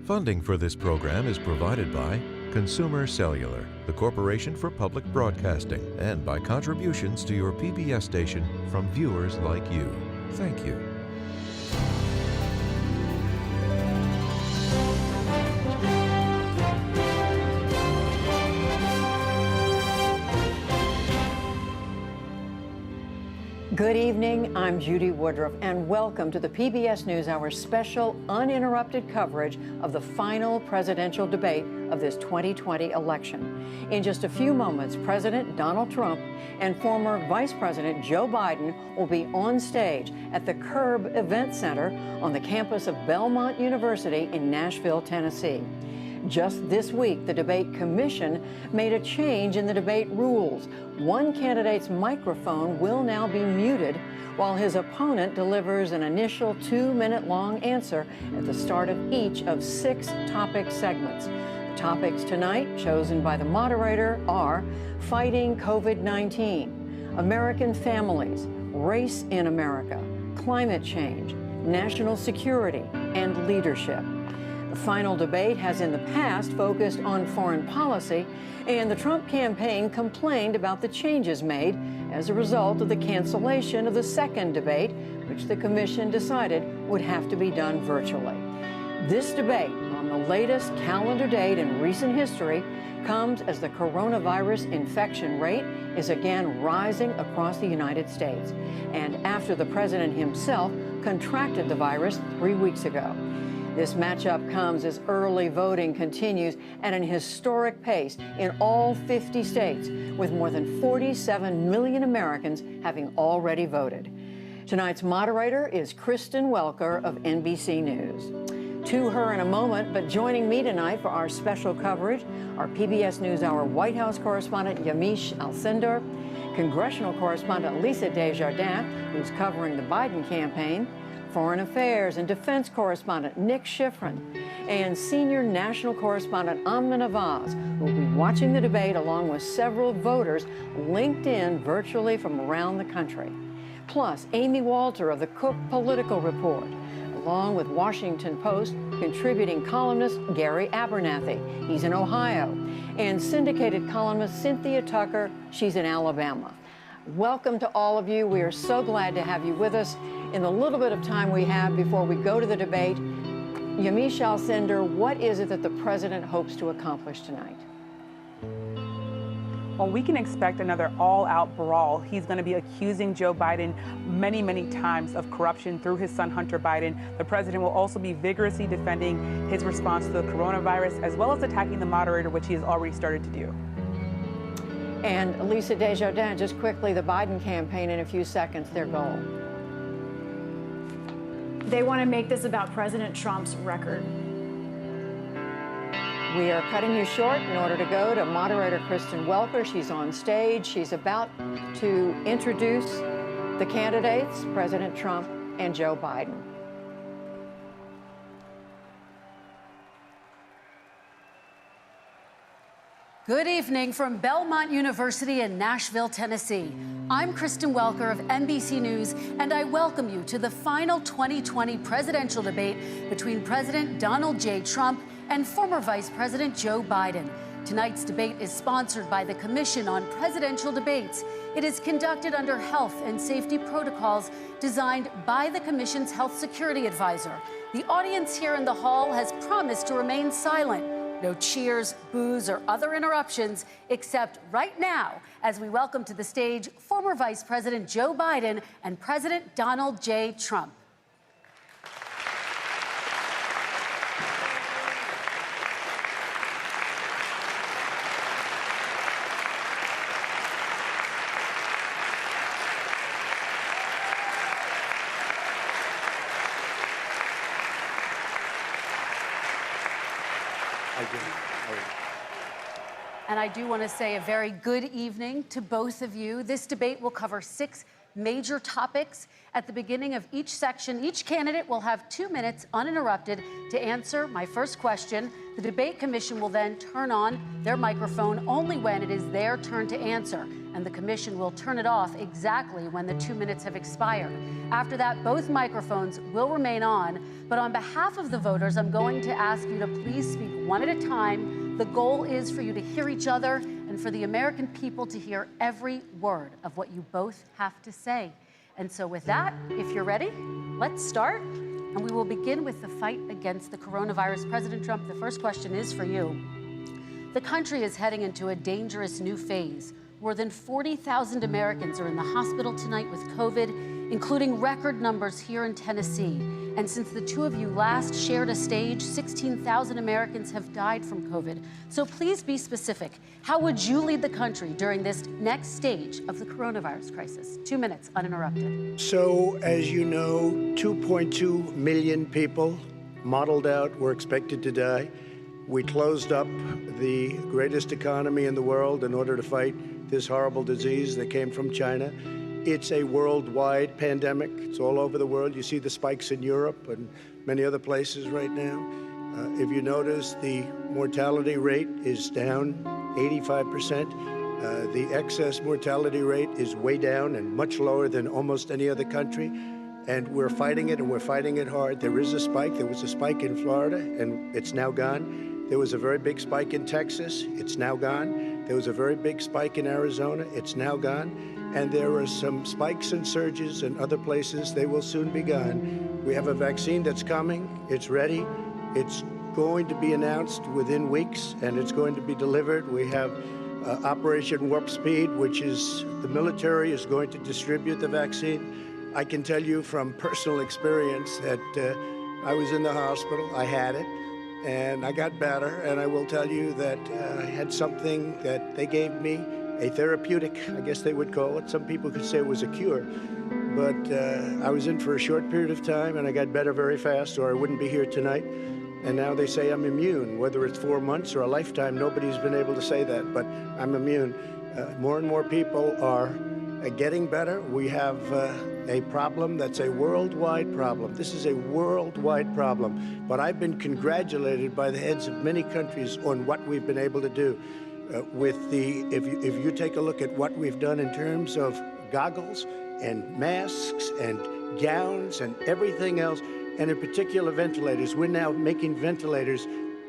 Funding for this program is provided by Consumer Cellular, the Corporation for Public Broadcasting, and by contributions to your PBS station from viewers like you. Thank you. Good evening, I'm Judy Woodruff, and welcome to the PBS NewsHour special uninterrupted coverage of the final presidential debate of this 2020 election. In just a few moments, President Donald Trump and former Vice President Joe Biden will be on stage at the Curb Event Center on the campus of Belmont University in Nashville, Tennessee. Just this week, the Debate Commission made a change in the debate rules. One candidate's microphone will now be muted while his opponent delivers an initial 2-minute-long answer at the start of each of 6 topic segments. The topics tonight, chosen by the moderator, are fighting COVID-19, American families, race in America, climate change, national security, and leadership. The final debate has in the past focused on foreign policy, and the Trump campaign complained about the changes made as a result of the cancellation of the second debate, which the commission decided would have to be done virtually. This debate, on the latest calendar date in recent history, comes as the coronavirus infection rate is again rising across the United States, and after the president himself contracted the virus 3 weeks ago. This matchup comes as early voting continues at an historic pace in all 50 states, with more than 47 million Americans having already voted. Tonight's moderator is Kristen Welker of NBC News. To her in a moment, but joining me tonight for our special coverage are PBS NewsHour White House correspondent Yamiche Alcindor, congressional correspondent Lisa Desjardins, who's covering the Biden campaign, Foreign Affairs and Defense correspondent Nick Schifrin, and senior national correspondent Amna Nawaz, who will be watching the debate along with several voters linked in virtually from around the country. Plus, Amy Walter of the Cook Political Report, along with Washington Post contributing columnist Gary Abernathy. He's in Ohio. And syndicated columnist Cynthia Tucker. She's in Alabama. Welcome to all of you. We are so glad to have you with us. In the little bit of time we have before we go to the debate, Yamiche Alcindor, what is it that the president hopes to accomplish tonight? Well, we can expect another all-out brawl. He's going to be accusing Joe Biden many, many times of corruption through his son, Hunter Biden. The president will also be vigorously defending his response to the coronavirus, as well as attacking the moderator, which he has already started to do. And Lisa Desjardins, just quickly, the Biden campaign in a few seconds, their goal. They want to make this about President Trump's record. We are cutting you short in order to go to moderator Kristen Welker. She's on stage. She's about to introduce the candidates, President Trump and Joe Biden. Good evening from Belmont University in Nashville, Tennessee. I'm Kristen Welker of NBC News, and I welcome you to the final 2020 presidential debate between President Donald J. Trump and former Vice President Joe Biden. Tonight's debate is sponsored by the Commission on Presidential Debates. It is conducted under health and safety protocols designed by the Commission's health security advisor. The audience here in the hall has promised to remain silent. No cheers, boos, or other interruptions, except right now, as we welcome to the stage former Vice President Joe Biden and President Donald J. Trump. And I do want to say a very good evening to both of you. This debate will cover 6 major topics. At the beginning of each section, each candidate will have 2 minutes uninterrupted to answer my first question. The debate commission will then turn on their microphone only when it is their turn to answer, and the commission will turn it off exactly when the 2 minutes have expired. After that, both microphones will remain on, but on behalf of the voters, I'm going to ask you to please speak one at a time. The goal is for you to hear each other and for the American people to hear every word of what you both have to say. And so with that, if you're ready, let's start. And we will begin with the fight against the coronavirus. President Trump, the first question is for you. The country is heading into a dangerous new phase. More than 40,000 Americans are in the hospital tonight with COVID, including record numbers here in Tennessee. And since the two of you last shared a stage, 16,000 Americans have died from COVID. So please be specific. How would you lead the country during this next stage of the coronavirus crisis? 2 minutes, uninterrupted. So, as you know, 2.2 million people modeled out were expected to die. We closed up the greatest economy in the world in order to fight this horrible disease that came from China. It's a worldwide pandemic. It's all over the world. You see the spikes in Europe and many other places right now. If you notice, the mortality rate is down 85%. The excess mortality rate is way down and much lower than almost any other country. And we're fighting it, and we're fighting it hard. There is a spike. There was a spike in Florida, and it's now gone. There was a very big spike in Texas. It's now gone. There was a very big spike in Arizona. It's now gone. And there are some spikes and surges in other places. They will soon be gone. We have a vaccine that's coming. It's ready. It's going to be announced within weeks, and it's going to be delivered. We have Operation Warp Speed, which is the military is going to distribute the vaccine. I can tell you from personal experience that I was in the hospital. I had it, and I got better. And I will tell you that I had something that they gave me, a therapeutic, I guess they would call it. Some people could say it was a cure. But I was in for a short period of time, and I got better very fast, or I wouldn't be here tonight. And now they say I'm immune. Whether it's 4 months or a lifetime, nobody's been able to say that, but I'm immune. More and more people are getting better. We have a problem that's a worldwide problem. This is a worldwide problem. But I've been congratulated by the heads of many countries on what we've been able to do. If you take a look at what we've done in terms of goggles and masks and gowns and everything else, and in particular ventilators, we're now making ventilators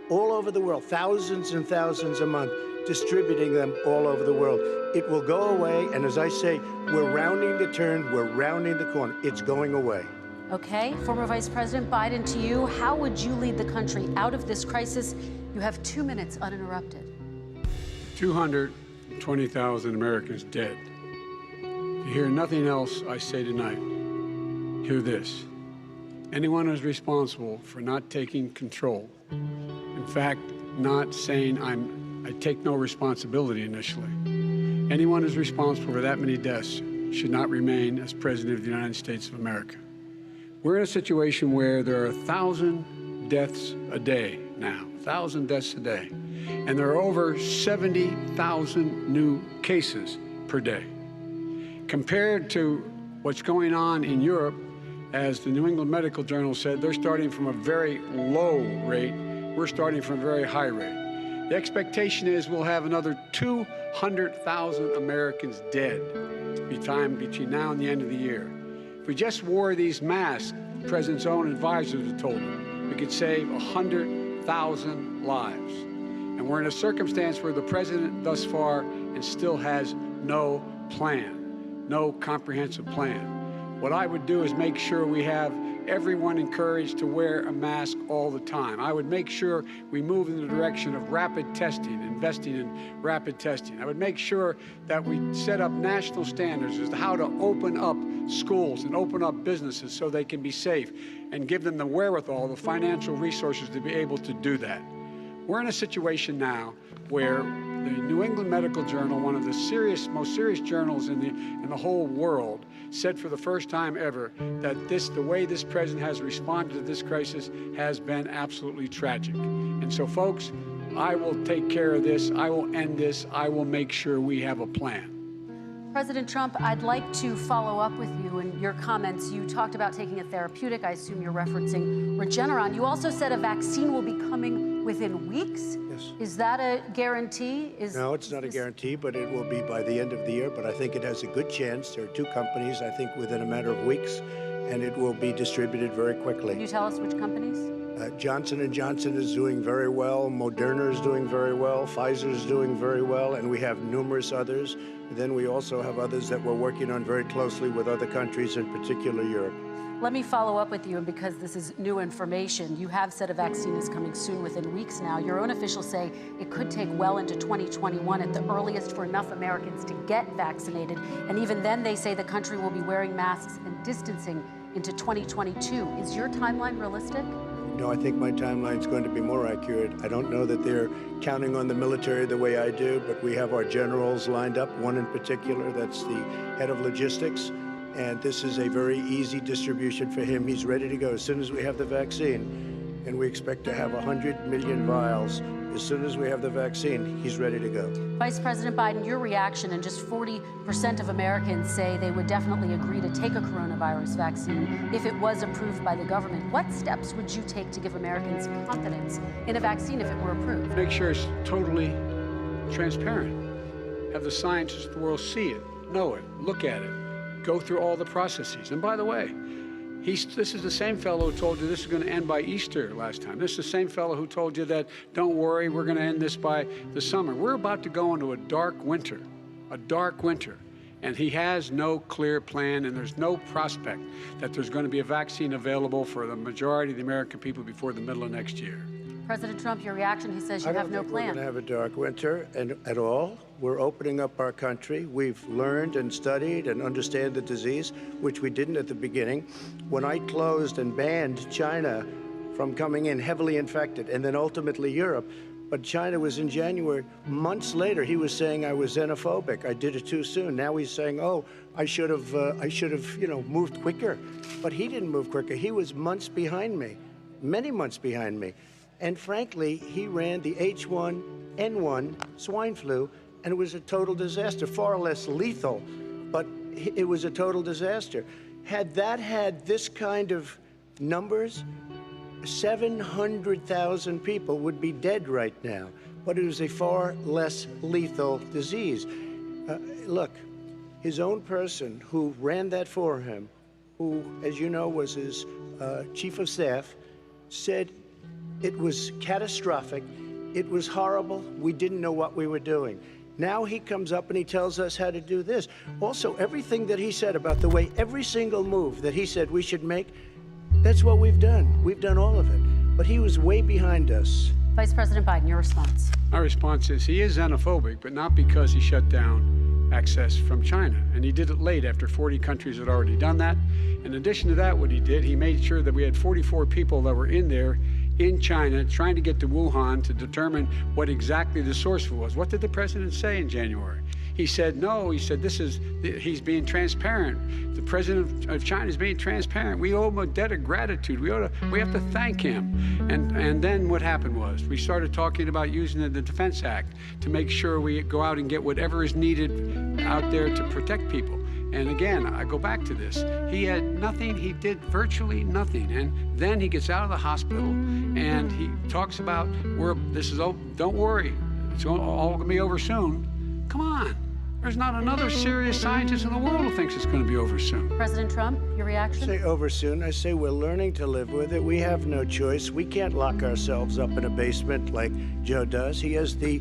all over the world, thousands and thousands a month, distributing them all over the world. It will go away, and as I say, we're rounding the turn, we're rounding the corner. It's going away. Okay, former Vice President Biden, to you, how would you lead the country out of this crisis? You have 2 minutes uninterrupted. 220,000 Americans dead. If you hear nothing else I say tonight, hear this. Anyone who's responsible for not taking control, in fact, not saying I take no responsibility initially, anyone who's responsible for that many deaths should not remain as President of the United States of America. We're in a situation where there are 1,000 deaths a day now, 1,000 deaths a day, and there are over 70,000 new cases per day. Compared to what's going on in Europe, as the New England Medical Journal said, they're starting from a very low rate. We're starting from a very high rate. The expectation is we'll have another 200,000 Americans dead between now and the end of the year. If we just wore these masks, the President's own advisors have told him, we could save 100,000 lives. And we're in a circumstance where the President thus far and still has no plan, no comprehensive plan. What I would do is make sure we have everyone encouraged to wear a mask all the time. I would make sure we move in the direction of rapid testing, investing in rapid testing. I would make sure that we set up national standards as to how to open up schools and open up businesses so they can be safe and give them the wherewithal, the financial resources to be able to do that. We're in a situation now where the New England Medical Journal, one of the most serious journals in the whole world, said for the first time ever that the way this president has responded to this crisis has been absolutely tragic. And so, folks, I will take care of this. I will end this. I will make sure we have a plan. President Trump, I'd like to follow up with you in your comments. You talked about taking a therapeutic. I assume you're referencing Regeneron. You also said a vaccine will be coming within weeks. Yes. Is that a guarantee? No, it's not a guarantee, but it will be by the end of the year. But I think it has a good chance. There are two companies, I think, within a matter of weeks, and it will be distributed very quickly. Can you tell us which companies? Johnson & Johnson is doing very well. Moderna is doing very well. Pfizer is doing very well, and we have numerous others. Then we also have others that we're working on very closely with other countries, in particular Europe. Let me follow up with you, and because this is new information, you have said a vaccine is coming soon, within weeks now. Your own officials say it could take well into 2021 at the earliest for enough Americans to get vaccinated. And even then, they say the country will be wearing masks and distancing into 2022. Is your timeline realistic? No, I think my timeline is going to be more accurate. I don't know that they're counting on the military the way I do, but we have our generals lined up, one in particular that's the head of logistics, and this is a very easy distribution for him. He's ready to go as soon as we have the vaccine, and we expect to have 100 million vials. As soon as we have the vaccine, he's ready to go. Vice President Biden, your reaction, and just 40% of Americans say they would definitely agree to take a coronavirus vaccine if it was approved by the government. What steps would you take to give Americans confidence in a vaccine if it were approved? Make sure it's totally transparent. Have the scientists of the world see it, know it, look at it, go through all the processes. And by the way, this is the same fellow who told you this is going to end by Easter last time. This is the same fellow who told you that, don't worry, we're going to end this by the summer. We're about to go into a dark winter, and he has no clear plan, and there's no prospect that there's going to be a vaccine available for the majority of the American people before the middle of next year. President Trump, your reaction, he says you have no plan. We're going to have a dark winter at all. We're opening up our country. We've learned and studied and understand the disease, which we didn't at the beginning. When I closed and banned China from coming in heavily infected, and then ultimately Europe, but China was in January. Months later, he was saying I was xenophobic. I did it too soon. Now he's saying, oh, I should have, moved quicker. But he didn't move quicker. He was months behind me, many months behind me. And frankly, he ran the H1N1 swine flu, and it was a total disaster, far less lethal, but it was a total disaster. Had that had this kind of numbers, 700,000 people would be dead right now, but it was a far less lethal disease. Look, his own person who ran that for him, who, as you know, was his chief of staff, said it was catastrophic, it was horrible, we didn't know what we were doing. Now he comes up and he tells us how to do this. Also, everything that he said about the way, every single move that he said we should make, that's what we've done. We've done all of it. But he was way behind us. Vice President Biden, your response. My response is he is xenophobic, but not because he shut down access from China. And he did it late after 40 countries had already done that. In addition to that, what he did, he made sure that we had 44 people that were in there in China trying to get to Wuhan to determine what exactly the source was. What did the president say in January? He said, no, he said, he's being transparent. The president of China is being transparent. We owe him a debt of gratitude. We have to thank him. And then what happened was we started talking about using the Defense Act to make sure we go out and get whatever is needed out there to protect people. And again, I go back to this. He had nothing. He did virtually nothing. And then he gets out of the hospital and he talks about, don't worry, it's all going to be over soon. Come on. There's not another serious scientist in the world who thinks it's going to be over soon. President Trump, your reaction? I say over soon. I say we're learning to live with it. We have no choice. We can't lock ourselves up in a basement like Joe does. He has the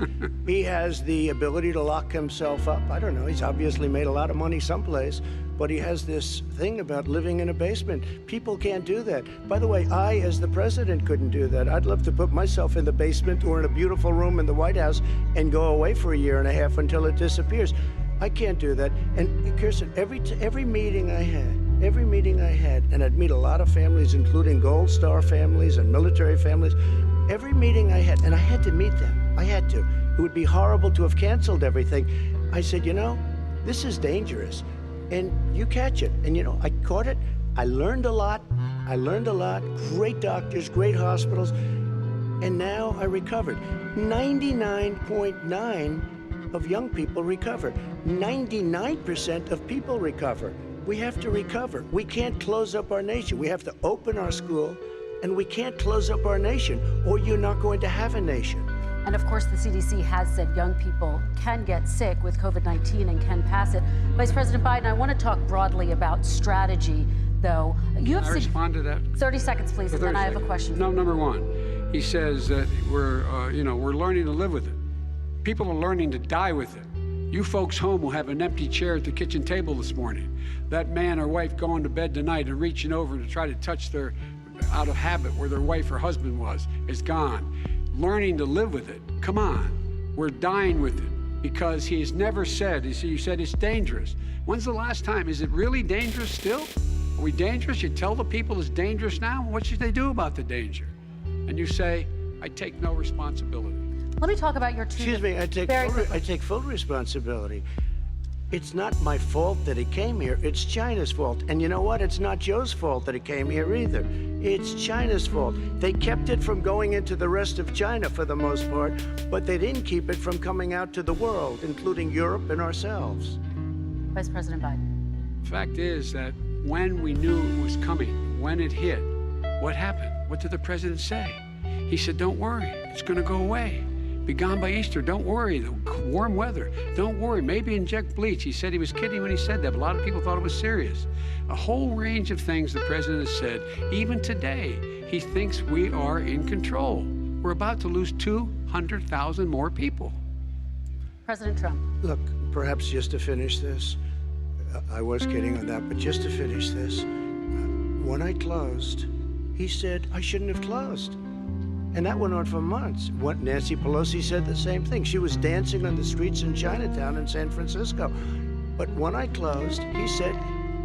ability to lock himself up. I don't know. He's obviously made a lot of money someplace, but he has this thing about living in a basement. People can't do that. By the way, I, as the president, couldn't do that. I'd love to put myself in the basement or in a beautiful room in the White House and go away for a year and a half until it disappears. I can't do that. And Kirsten, every meeting I had, and I'd meet a lot of families, including Gold Star families and military families, every meeting I had, and I had to meet them. I had to. It would be horrible to have canceled everything. I said, this is dangerous. And you catch it. And I caught it. I learned a lot. Great doctors, great hospitals. And now I recovered. 99.9 of young people recover. 99% of people recover. We have to recover. We can't close up our nation. We have to open our school, and we can't close up our nation, or you're not going to have a nation. And of course, the CDC has said young people can get sick with COVID-19 and can pass it. Vice President Biden, I want to talk broadly about strategy, though. Can I respond to that? 30 seconds, please, and then I have a question. No, number one, he says that we're learning to live with it. People are learning to die with it. You folks home will have an empty chair at the kitchen table this morning. That man or wife going to bed tonight and reaching over to try to touch their, out of habit, where their wife or husband was, is gone. Learning to live with it. Come on. We're dying with it because he has never said, you said it's dangerous. When's the last time? Is it really dangerous still? Are we dangerous? You tell the people it's dangerous now? What should they do about the danger? And you say, I take no responsibility. Let me talk about your two. Excuse me, I take full responsibility. It's not my fault that he came here. It's China's fault. And you know what? It's not Joe's fault that he came here either. It's China's fault. They kept it from going into the rest of China for the most part, but they didn't keep it from coming out to the world, including Europe and ourselves. Vice President Biden. The fact is that when we knew it was coming, when it hit, what happened? What did the president say? He said, don't worry, it's going to go away. Be gone by Easter. Don't worry. The warm weather. Don't worry. Maybe inject bleach. He said he was kidding when he said that, but a lot of people thought it was serious. A whole range of things the president has said. Even today, he thinks we are in control. We're about to lose 200,000 more people. President Trump. Look, perhaps just to finish this, I was kidding on that, but just to finish this, when I closed, he said I shouldn't have closed. And that went on for months. Nancy Pelosi said the same thing. She was dancing on the streets in Chinatown in San Francisco. But when I closed, he said,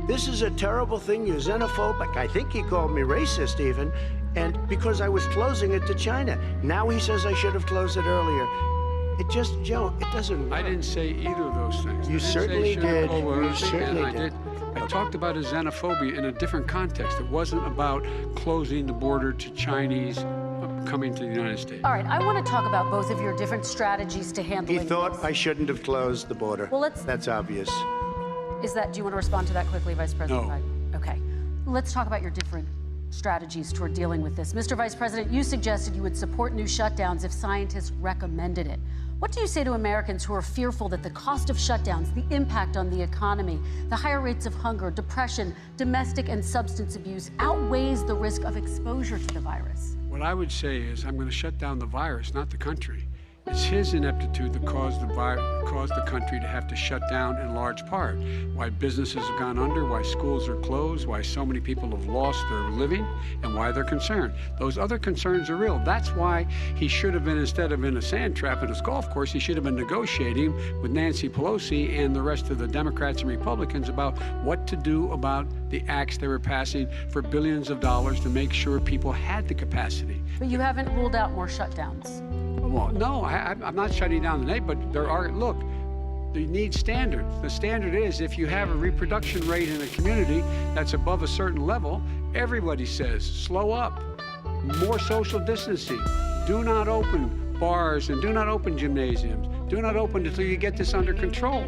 this is a terrible thing, you're xenophobic. I think he called me racist even, and because I was closing it to China. Now he says I should have closed it earlier. It just, Joe, it doesn't work. I didn't say either of those things. You certainly did. You certainly did. I talked about his xenophobia in a different context. It wasn't about closing the border to Chinese coming to the United States. All right, I want to talk about both of your different strategies to handling He thought this. I shouldn't have closed the border. Well, That's obvious. Do you want to respond to that quickly, Vice President No. Biden? Okay. Let's talk about your different strategies toward dealing with this. Mr. Vice President, you suggested you would support new shutdowns if scientists recommended it. What do you say to Americans who are fearful that the cost of shutdowns, the impact on the economy, the higher rates of hunger, depression, domestic and substance abuse outweighs the risk of exposure to the virus? What I would say is I'm going to shut down the virus, not the country. It's his ineptitude that caused the country to have to shut down in large part. Why businesses have gone under, why schools are closed, why so many people have lost their living, and why they're concerned. Those other concerns are real. That's why he should have been, instead of in a sand trap at his golf course, he should have been negotiating with Nancy Pelosi and the rest of the Democrats and Republicans about what to do about the acts they were passing for billions of dollars to make sure people had the capacity. But you haven't ruled out more shutdowns. Well, no, I'm not shutting down the name, but there are, look, you need standards. The standard is if you have a reproduction rate in a community that's above a certain level, everybody says, slow up, more social distancing, do not open bars and do not open gymnasiums, do not open until you get this under control,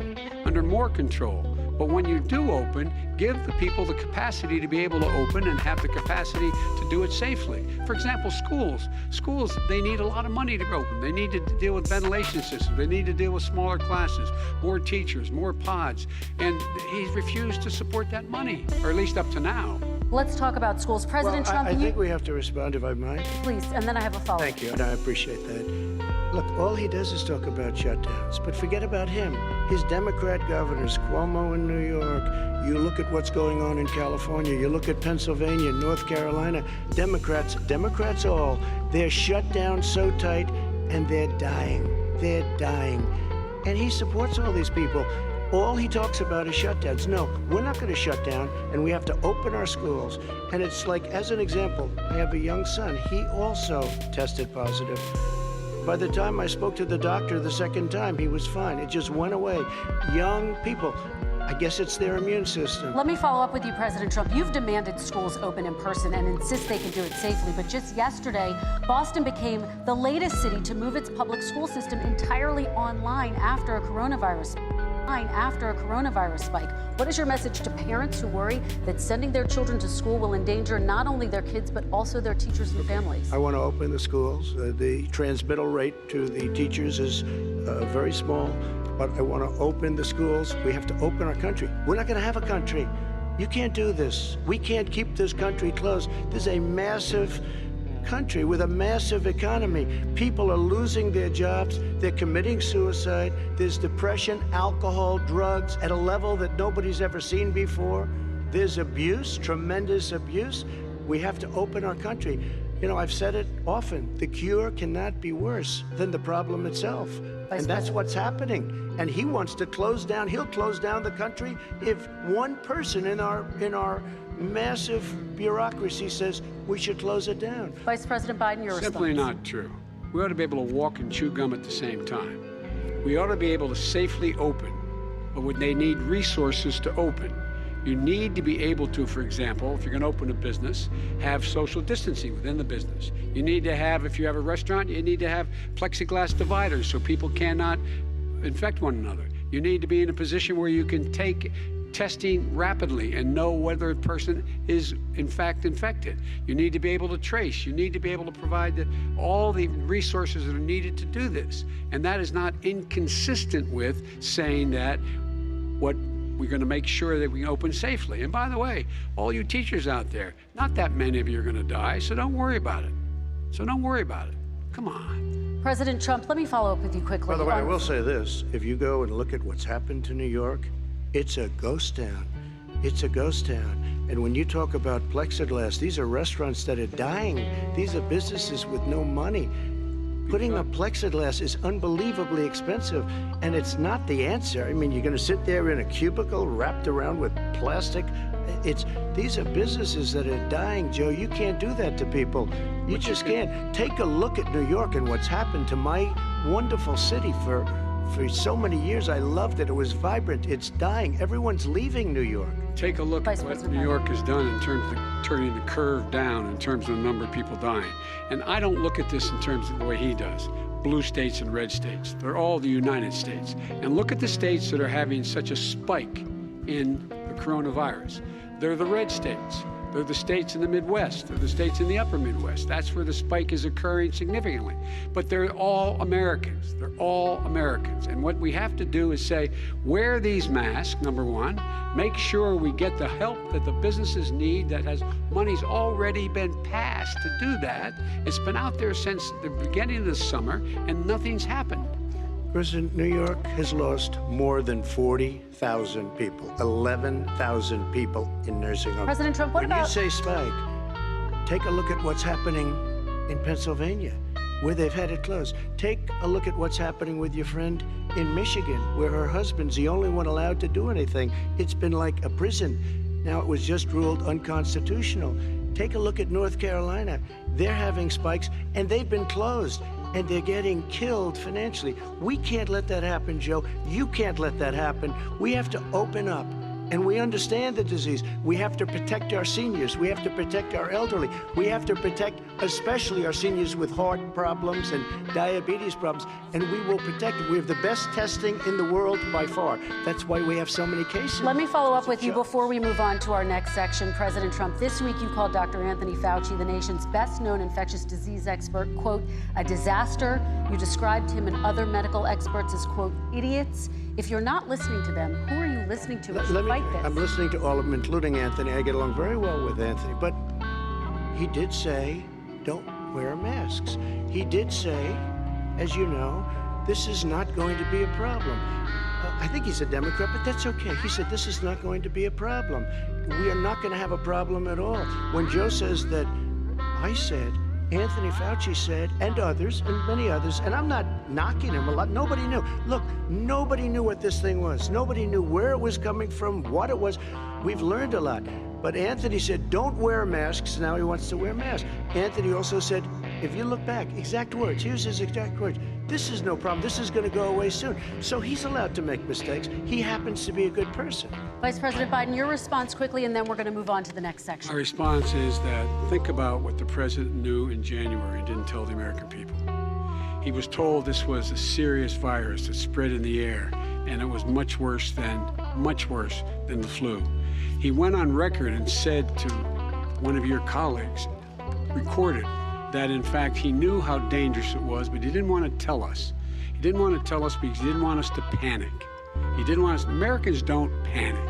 under more control. But when you do open, give the people the capacity to be able to open and have the capacity to do it safely. For example, schools. Schools, they need a lot of money to open. They need to deal with ventilation systems. They need to deal with smaller classes, more teachers, more pods. And he's refused to support that money, or at least up to now. Let's talk about schools. President Trump, I think we have to respond, if I might. Please, and then I have a follow-up. Thank you, and I appreciate that. Look, all he does is talk about shutdowns, but forget about him. His Democrat governors, Cuomo in New York, you look at what's going on in California, you look at Pennsylvania, North Carolina, Democrats all, they're shut down so tight, and they're dying. They're dying. And he supports all these people. All he talks about is shutdowns. No, we're not going to shut down, and we have to open our schools. And it's like, as an example, I have a young son. He also tested positive. By the time I spoke to the doctor the second time, he was fine. It just went away. Young people. I guess it's their immune system. Let me follow up with you, President Trump. You've demanded schools open in person and insist they can do it safely. But just yesterday, Boston became the latest city to move its public school system entirely online after a coronavirus spike. What is your message to parents who worry that sending their children to school will endanger not only their kids, but also their teachers and families? I want to open the schools. The transmittal rate to the teachers is very small, but I want to open the schools. We have to open our country. We're not going to have a country. You can't do this. We can't keep this country closed. This is a massive country with a massive economy. People are losing their jobs. They're committing suicide. There's depression, alcohol, drugs at a level that nobody's ever seen before. There's abuse, tremendous abuse. We have to open our country. You know, I've said it often, the cure cannot be worse than the problem itself. And that's what's happening. And he wants to close down, he'll close down the country if one person in our massive bureaucracy says we should close it down. Vice President Biden, your response. Simply not true. We ought to be able to walk and chew gum at the same time. We ought to be able to safely open, but they need resources to open. You need to be able to, for example, if you're going to open a business, have social distancing within the business. You need to have, if you have a restaurant, you need to have plexiglass dividers so people cannot infect one another. You need to be in a position where you can take testing rapidly and know whether a person is in fact infected. You need to be able to trace. You need to be able to provide all the resources that are needed to do this. And that is not inconsistent with saying that what we're going to make sure that we open safely. And by the way, all you teachers out there, not that many of you are going to die, so don't worry about it. Come on. President Trump, let me follow up with you quickly. By the way, I will say this. If you go and look at what's happened to New York, it's a ghost town. It's a ghost town. And when you talk about plexiglass, these are restaurants that are dying. These are businesses with no money. Putting up plexiglass is unbelievably expensive, and it's not the answer. I mean, you're going to sit there in a cubicle wrapped around with plastic. These are businesses that are dying, Joe. You can't do that to people. You just can't. Take a look at New York and what's happened to my wonderful city for so many years. I loved it. It was vibrant. It's dying. Everyone's leaving New York. Take a look at what New York has done in terms of turning the curve down in terms of the number of people dying. And I don't look at this in terms of the way he does. Blue states and red states. They're all the United States. And look at the states that are having such a spike in the coronavirus. They're the red states. They're the states in the Midwest. They're the states in the upper Midwest. That's where the spike is occurring significantly. But they're all Americans. They're all Americans. And what we have to do is say, wear these masks, number one. Make sure we get the help that the businesses need that has money's already been passed to do that. It's been out there since the beginning of the summer, and nothing's happened. President, New York has lost more than 40,000 people, 11,000 people in nursing homes. President Trump, what about... When you say spike, take a look at what's happening in Pennsylvania, where they've had it closed. Take a look at what's happening with your friend in Michigan, where her husband's the only one allowed to do anything. It's been like a prison. Now it was just ruled unconstitutional. Take a look at North Carolina. They're having spikes, and they've been closed. And they're getting killed financially. We can't let that happen, Joe. You can't let that happen. We have to open up. And we understand the disease. We have to protect our seniors. We have to protect our elderly. We have to protect especially our seniors with heart problems and diabetes problems. And we will protect them. We have the best testing in the world by far. That's why we have so many cases. Let me follow up with you before we move on to our next section. President Trump, this week you called Dr. Anthony Fauci, the nation's best-known infectious disease expert, quote, a disaster. You described him and other medical experts as, quote, idiots. If you're not listening to them, who are you listening to as you fight this? I'm listening to all of them, including Anthony. I get along very well with Anthony. But he did say, don't wear masks. He did say, as you know, this is not going to be a problem. I think he's a Democrat, but that's okay. He said, this is not going to be a problem. We are not going to have a problem at all. When Joe says that, I said, Anthony Fauci said, and others, and many others, and I'm not knocking him a lot. Nobody knew. Look, nobody knew what this thing was. Nobody knew where it was coming from, what it was. We've learned a lot. But Anthony said, don't wear masks. Now he wants to wear masks. Anthony also said, If you look back, exact words, here's his exact words. This is no problem. This is going to go away soon. So he's allowed to make mistakes. He happens to be a good person. Vice President Biden, your response quickly, and then we're going to move on to the next section. My response is that think about what the president knew in January and didn't tell the American people. He was told this was a serious virus that spread in the air, and it was much worse than the flu. He went on record and said to one of your colleagues, recorded, that in fact he knew how dangerous it was, but he didn't want to tell us. He didn't want to tell us because he didn't want us to panic. He didn't want us, Americans don't panic.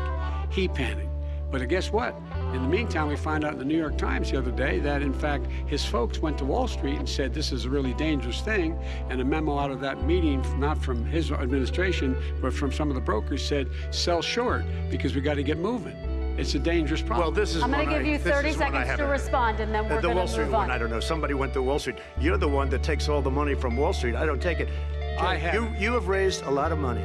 He panicked. But guess what? In the meantime, we find out in the New York Times the other day that in fact his folks went to Wall Street and said this is a really dangerous thing, and a memo out of that meeting, not from his administration, but from some of the brokers said, sell short because we got to get moving. It's a dangerous problem. Well, this is I'm going to give you 30 seconds to respond, and then we're going to move on. The Wall Street one, I don't know. Somebody went to Wall Street. You're the one that takes all the money from Wall Street. I don't take it. I have. You have raised a lot of money,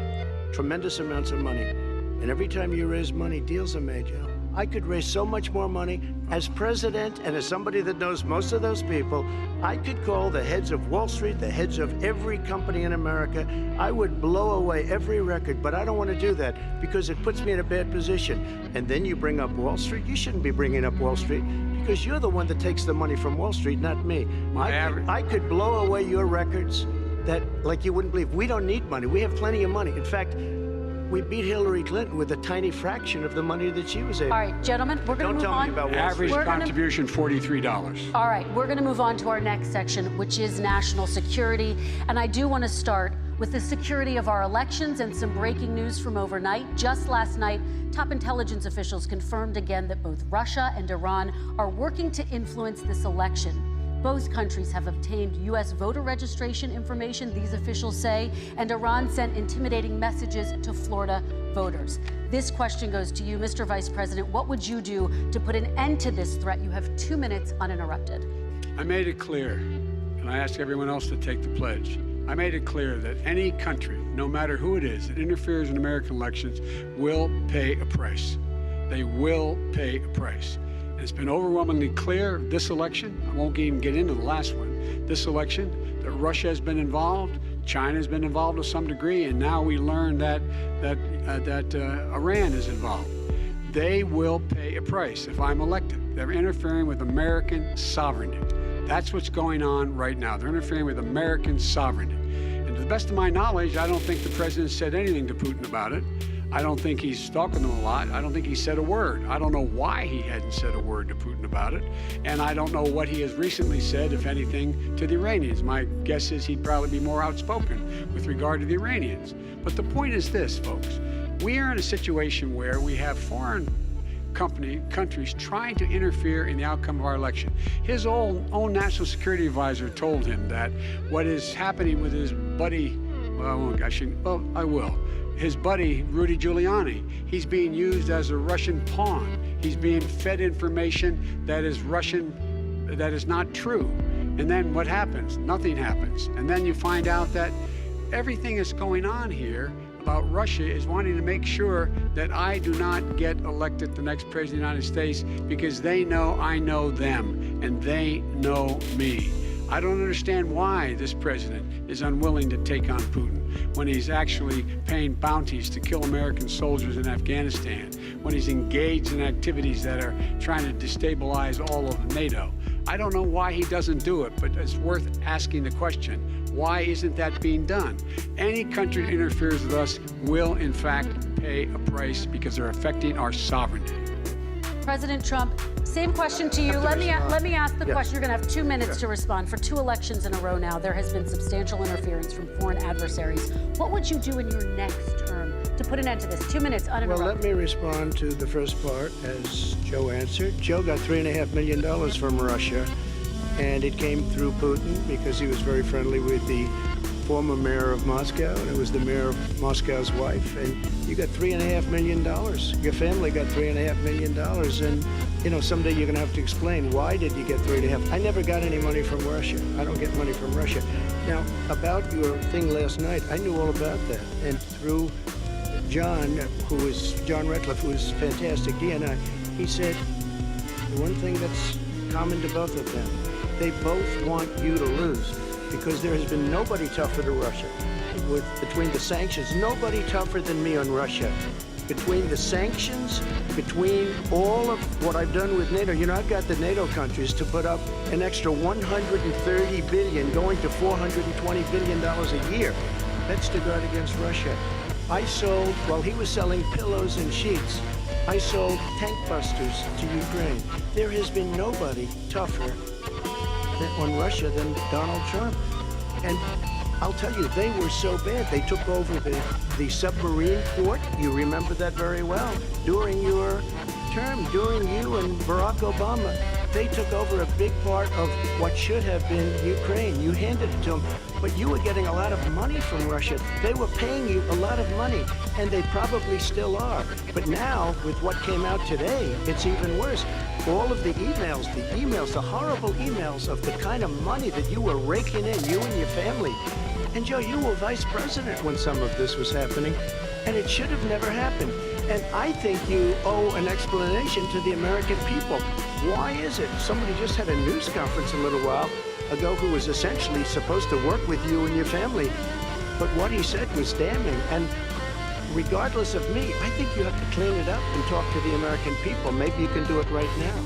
tremendous amounts of money. And every time you raise money, deals are made, Joe. I could raise so much more money. As president and as somebody that knows most of those people, I could call the heads of Wall Street, the heads of every company in America. I would blow away every record, but I don't want to do that because it puts me in a bad position. And then you bring up Wall Street. You shouldn't be bringing up Wall Street because you're the one that takes the money from Wall Street, not me. I could blow away your records that, like you wouldn't believe. We don't need money. We have plenty of money. In fact, we beat Hillary Clinton with a tiny fraction of the money that she was able. All right, gentlemen, we're going to move on. Don't tell me about Wall Street. Average contribution, $43. All right, we're going to move on to our next section, which is national security. And I do want to start with the security of our elections and some breaking news from overnight. Just last night, top intelligence officials confirmed again that both Russia and Iran are working to influence this election. Both countries have obtained U.S. voter registration information, these officials say, and Iran sent intimidating messages to Florida voters. This question goes to you, Mr. Vice President. What would you do to put an end to this threat? You have 2 minutes uninterrupted. I made it clear, and I ask everyone else to take the pledge. I made it clear that any country, no matter who it is, that interferes in American elections will pay a price. They will pay a price. It's been overwhelmingly clear this election, I won't even get into the last one, this election, that Russia has been involved, China has been involved to some degree, and now we learn that Iran is involved. They will pay a price if I'm elected. They're interfering with American sovereignty. That's what's going on right now. They're interfering with American sovereignty. And to the best of my knowledge, I don't think the president said anything to Putin about it. I don't think he's talking to him a lot. I don't think he said a word. I don't know why he hadn't said a word to Putin about it. And I don't know what he has recently said, if anything, to the Iranians. My guess is he'd probably be more outspoken with regard to the Iranians. But the point is this, folks. We are in a situation where we have foreign countries trying to interfere in the outcome of our election. His own national security advisor told him that what is happening with his buddy, I will. His buddy, Rudy Giuliani, he's being used as a Russian pawn. He's being fed information that is Russian, that is not true. And then what happens? Nothing happens. And then you find out that everything that's going on here about Russia is wanting to make sure that I do not get elected the next president of the United States because they know I know them and they know me. I don't understand why this president is unwilling to take on Putin when he's actually paying bounties to kill American soldiers in Afghanistan, when he's engaged in activities that are trying to destabilize all of NATO. I don't know why he doesn't do it, but it's worth asking the question. Why isn't that being done? Any country that interferes with us will, in fact, pay a price because they're affecting our sovereignty. President Trump, same question to you. Let me ask the question. You're going to have 2 minutes to respond. For 2 elections in a row now, there has been substantial interference from foreign adversaries. What would you do in your next term to put an end to this? 2 minutes uninterrupted. Well, let me respond to the first part as Joe answered. Joe got $3.5 million from Russia, and it came through Putin because he was very friendly with the former mayor of Moscow, and it was the mayor of Moscow's wife, and you got $3.5 million. Your family got $3.5 million, and you know, someday you're going to have to explain why did you get 3.5. I never got any money from Russia. I don't get money from Russia. Now, about your thing last night, I knew all about that, and through John Ratcliffe, who is fantastic, he said the one thing that's common to both of them They both want you to lose because there has been nobody tougher to Russia. Between the sanctions, nobody tougher than me on Russia. Between the sanctions, between all of what I've done with NATO, you know, I've got the NATO countries to put up an extra $130 billion, going to $420 billion a year. That's to guard against Russia. I sold, while he was selling pillows and sheets, I sold tank busters to Ukraine. There has been nobody tougher on Russia than Donald Trump. And I'll tell you, they were so bad. They took over the submarine port. You remember that very well. During your term, during you and Barack Obama, they took over a big part of what should have been Ukraine. You handed it to them, but you were getting a lot of money from Russia. They were paying you a lot of money, and they probably still are. But now, with what came out today, it's even worse. All of the emails, the horrible emails of the kind of money that you were raking in, you and your family. And Joe, you were vice president when some of this was happening, and it should have never happened. And I think you owe an explanation to the American people. Why is it? Somebody just had a news conference a little while ago who was essentially supposed to work with you and your family, but what he said was damning. And regardless of me, I think you have to clean it up and talk to the American people. Maybe you can do it right now.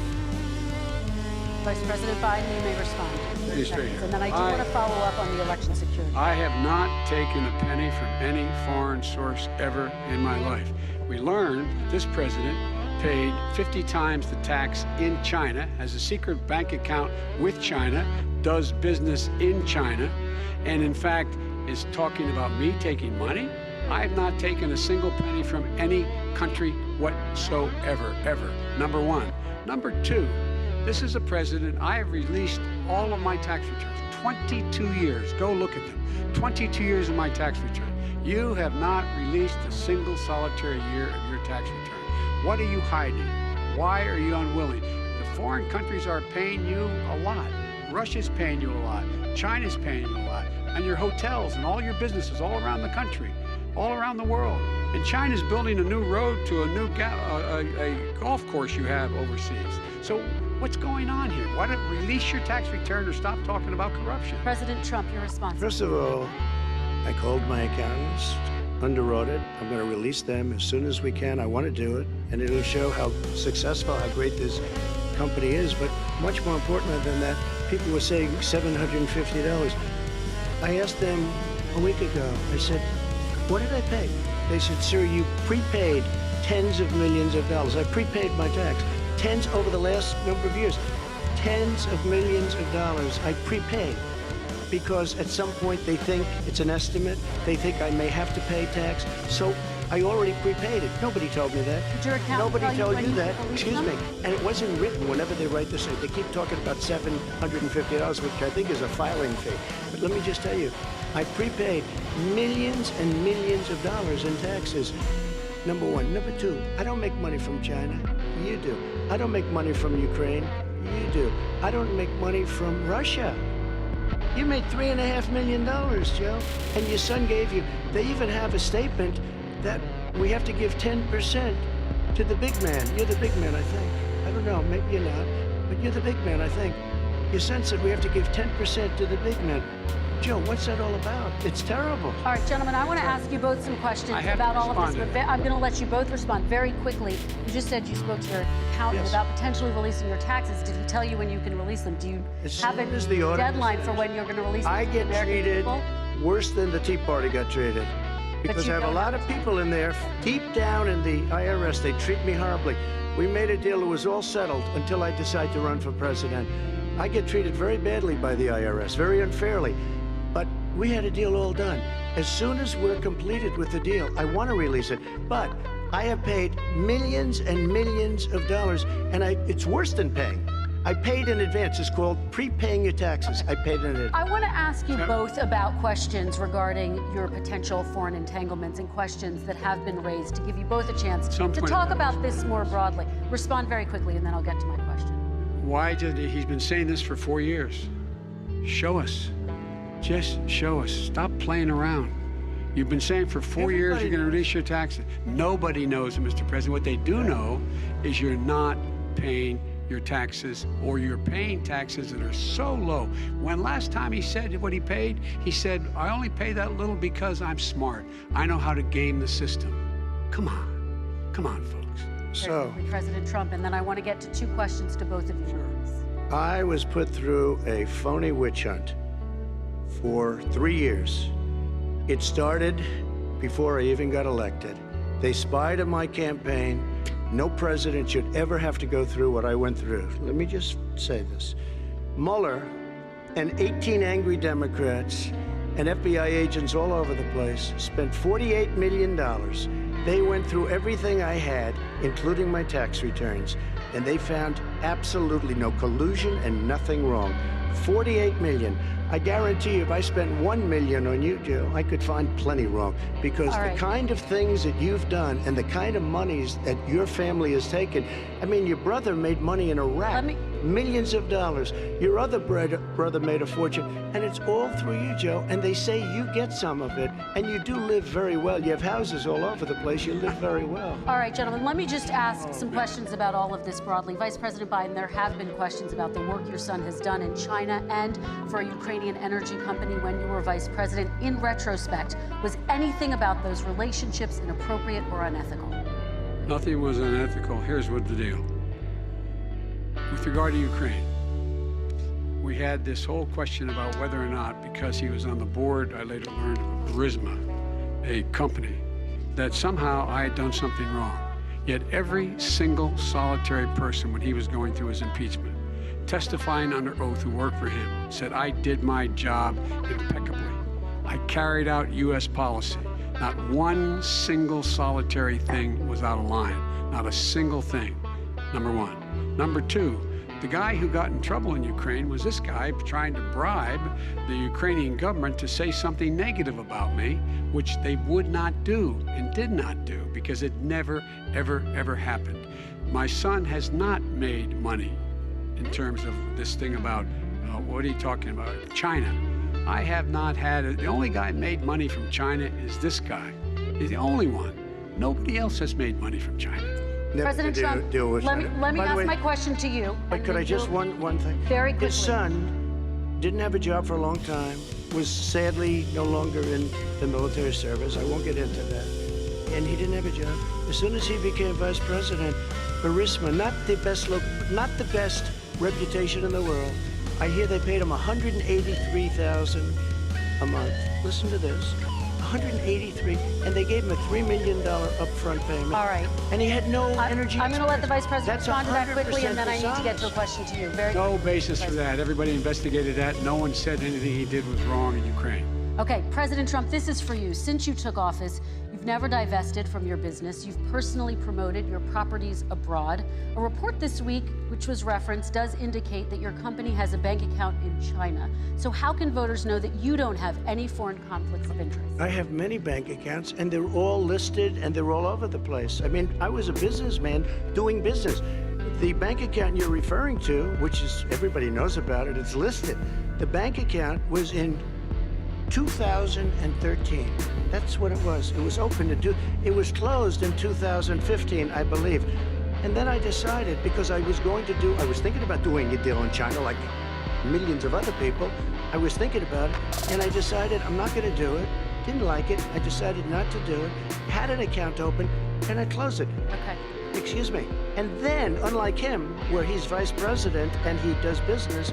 Vice President Biden, you may respond. And then I do want to follow up on the election security. I have not taken a penny from any foreign source ever in my life. We learned this president paid 50 times the tax in China, has a secret bank account with China, does business in China, and in fact is talking about me taking money. I have not taken a single penny from any country whatsoever, ever. Number one. Number two, this is a president, I have released all of my tax returns, 22 years, go look at them, 22 years of my tax return. You have not released a single solitary year of your tax return. What are you hiding? Why are you unwilling? The foreign countries are paying you a lot. Russia's paying you a lot. China's paying you a lot. And your hotels and all your businesses all around the country, all around the world. And China's building a new road to a new a golf course you have overseas. So what's going on here? Why don't release your tax return or stop talking about corruption? President Trump, your response. First of all, I called my accountants, underwrote it. I'm going to release them as soon as we can. I want to do it, and it'll show how successful, how great this company is. But much more important than that, people were saying $750. I asked them a week ago, I said, what did I pay? They said, sir, you prepaid tens of millions of dollars. I prepaid my tax. Tens over the last number of years. Tens of millions of dollars I prepaid. Because at some point they think it's an estimate. They think I may have to pay tax. So I already prepaid it. Nobody told me that. Did your accountant Nobody tell told you that. Excuse them? me. And it wasn't written whenever they write this. They keep talking about $750, which I think is a filing fee. But let me just tell you, I prepaid millions and millions of dollars in taxes. Number one. Number two, I don't make money from China. You do. I don't make money from Ukraine. You do. I don't make money from Russia. You made $3.5 million, Joe, and your son gave you. They even have a statement that we have to give 10% to the big man. You're the big man, I think. I don't know, maybe you're not, but you're the big man, I think. Your son said we have to give 10% to the big man. Joe, what's that all about? It's terrible. All right, gentlemen, I want to ask you both some questions about all of this, but I'm going to let you both respond very quickly. You just said you spoke to your accountant about potentially releasing your taxes. Did he tell you when you can release them? Do you have a deadline for when you're going to release them? I get treated worse than the Tea Party got treated. Because I have a lot of people in there, deep down in the IRS, they treat me horribly. We made a deal, it was all settled until I decide to run for president. I get treated very badly by the IRS, very unfairly. But we had a deal all done. As soon as we're completed with the deal, I want to release it. But I have paid millions and millions of dollars, and it's worse than paying. I paid in advance. It's called prepaying your taxes. I paid in advance. I want to ask you both about questions regarding your potential foreign entanglements and questions that have been raised to give you both a chance to talk about this more broadly. Respond very quickly, and then I'll get to my question. Why did he's been saying this for 4 years? Show us. Just show us. Stop playing around. You've been saying for 4 years you're going to release your taxes. Nobody knows it, Mr. President. What they do know is you're not paying your taxes, or you're paying taxes that are so low. When last time he said what he paid, he said, I only pay that little because I'm smart. I know how to game the system. Come on, folks. So, President Trump, and then I want to get to two questions to both of you. I was put through a phony witch hunt for 3 years. It started before I even got elected. They spied on my campaign. No president should ever have to go through what I went through. Let me just say this. Mueller and 18 angry Democrats and FBI agents all over the place spent $48 million. They went through everything I had, including my tax returns, and they found absolutely no collusion and nothing wrong. 48 million. I guarantee you, if I spent 1 million on you, Joe, I could find plenty wrong. Because the kind of things that you've done and the kind of monies that your family has taken, I mean, your brother made money in Iraq, millions of dollars. Your other brother made a fortune, and it's all through you, Joe. And they say you get some of it, and you do live very well. You have houses all over the place. You live very well. All right, gentlemen, let me just ask some questions about all of this broadly. Vice President Biden, there have been questions about the work your son has done in China and for a Ukrainian energy company when you were vice president. In retrospect, was anything about those relationships inappropriate or unethical? Nothing was unethical. Here's what the deal. With regard to Ukraine, we had this whole question about whether or not, because he was on the board, I later learned, of Burisma, a company, that somehow I had done something wrong. Yet every single solitary person, when he was going through his impeachment, testifying under oath who worked for him, said I did my job impeccably. I carried out U.S. policy. Not one single solitary thing was out of line. Not a single thing, number one. Number two, the guy who got in trouble in Ukraine was this guy trying to bribe the Ukrainian government to say something negative about me, which they would not do and did not do because it never, ever, ever happened. My son has not made money in terms of this thing about, what are you talking about, China. I have not had, the only guy made money from China is this guy. He's the only one. Nobody else has made money from China. President Trump, let me ask my question to you. But could I just, one thing? Very quickly. His son didn't have a job for a long time, was sadly no longer in the military service. I won't get into that. And he didn't have a job. As soon as he became vice president, Burisma, not the best reputation in the world. I hear they paid him $183,000 a month. Listen to this. $183,000, and they gave him a $3 million upfront payment. All right. And he had no energy. I'm going to let the Vice President That's respond to that quickly, and then I need to get dishonest. to a question to you. Very No basis for that. Everybody investigated that. No one said anything he did was wrong in Ukraine. Okay, President Trump, this is for you. Since you took office, you've never divested from your business. You've personally promoted your properties abroad. A report this week, which was referenced, does indicate that your company has a bank account in China. So how can voters know that you don't have any foreign conflicts of interest? I have many bank accounts, and they're all listed, and they're all over the place. I mean, I was a businessman doing business. The bank account you're referring to, which is, everybody knows about it, it's listed. The bank account was in 2013. That's what it was. It was open to do. It was closed in 2015, I believe. And then I decided, because I was thinking about doing a deal in China like millions of other people. I was thinking about it, and I decided I'm not going to do it. Didn't like it. I decided not to do it. Had an account open, and I closed it. Okay. Excuse me. And then, unlike him, where he's vice president and he does business,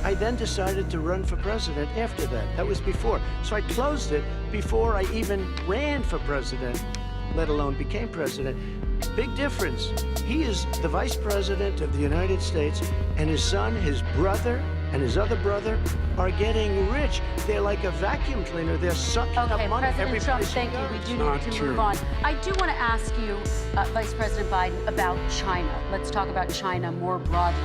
I then decided to run for president after that. That was before. So I closed it before I even ran for president, let alone became president. Big difference. He is the vice president of the United States, and his son, his brother, and his other brother are getting rich. They're like a vacuum cleaner. They're sucking up money. President Trump, thank you. We do need to move on. I do want to ask you, Vice President Biden, about China. Let's talk about China more broadly.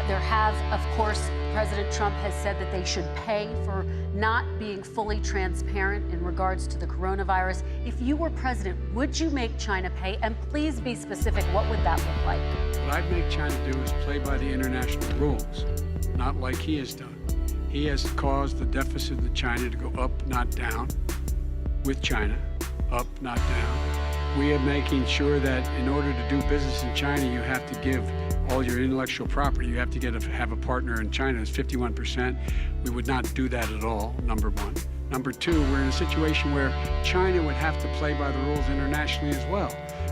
There have, of course, President Trump has said that they should pay for not being fully transparent in regards to the coronavirus. If you were president, would you make China pay? And please be specific. What would that look like? What I'd make China do is play by the international rules, not like he has done. He has caused the deficit of China to go up, not down, with China, up, not down. We are making sure that in order to do business in China, you have to give all your intellectual property, you have to have a partner in China. It's 51%. We would not do that at all, number one. Number two, we're in a situation where China would have to play by the rules internationally as well.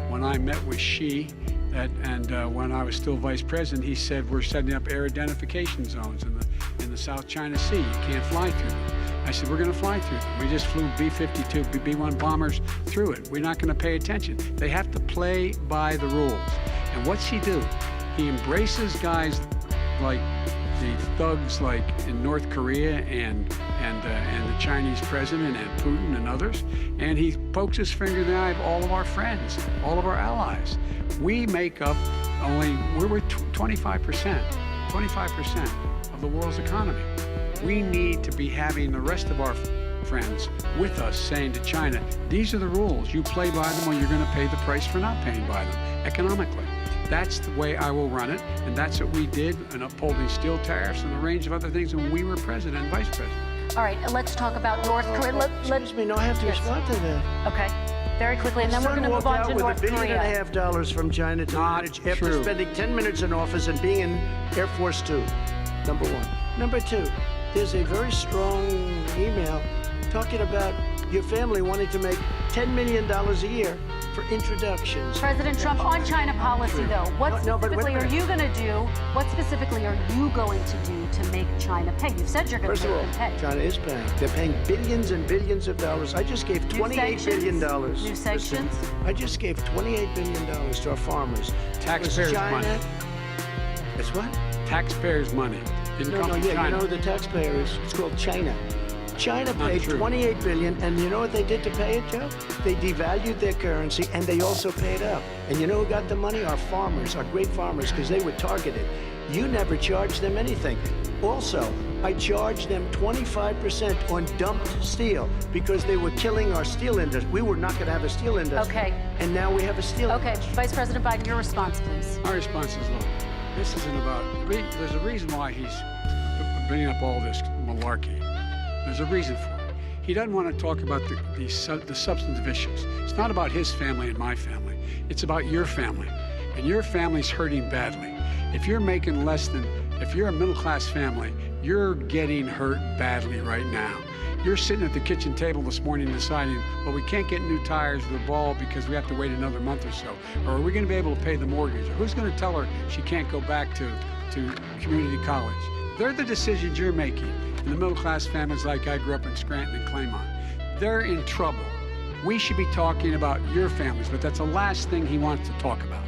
When I met with Xi, when I was still vice president, he said we're setting up air identification zones in the South China Sea. You can't fly through them. I said, we're going to fly through them. We just flew B-52, B-1 bombers through it. We're not going to pay attention. They have to play by the rules. And what's he do? He embraces guys like the thugs like in North Korea and the Chinese president and Putin and others, and he pokes his finger in the eye of all of our friends, all of our allies. We make up we're 25% of the world's economy. We need to be having the rest of our friends with us saying to China, these are the rules. You play by them or you're going to pay the price for not paying by them economically. That's the way I will run it, and that's what we did in upholding steel tariffs and a range of other things when we were president and vice president. All right, let's talk about North Korea. Excuse me, no, I have to respond to that. Okay, very quickly, and then we're going to move on to North Korea. $1.5 billion from China to manage after spending 10 minutes in office and being in Air Force 2, number one. Number two, there's a very strong email talking about your family wanting to make $10 million a year for introductions. President Trump, on China policy, though, what specifically are you going to do? What specifically are you going to do to make China pay? You've said you're going to make them pay. China is paying. They're paying billions and billions of dollars. I just gave $28 billion. New sanctions? I just gave $28 billion to our farmers. Taxpayers' money. It's what? Taxpayers' money. Didn't come from China. You know who the taxpayer is? It's called China. China paid $28 billion, and you know what they did to pay it, Joe? They devalued their currency, and they also paid up. And you know who got the money? Our farmers, our great farmers, because they were targeted. You never charged them anything. Also, I charged them 25% on dumped steel because they were killing our steel industry. We were not going to have a steel industry. Okay. And now we have a steel industry. Okay, Vice President Biden, your response, please. My response is, look, this isn't about, there's a reason why he's bringing up all this malarkey. There's a reason for it. He doesn't want to talk about the substantive issues. It's not about his family and my family. It's about your family. And your family's hurting badly. If you're making less than, if you're a middle-class family, you're getting hurt badly right now. You're sitting at the kitchen table this morning deciding, well, we can't get new tires for the ball because we have to wait another month or so. Or are we going to be able to pay the mortgage? Or who's going to tell her she can't go back to community college? They're the decisions you're making. And the middle-class families like I grew up in Scranton and Claymont, they're in trouble. We should be talking about your families, but that's the last thing he wants to talk about.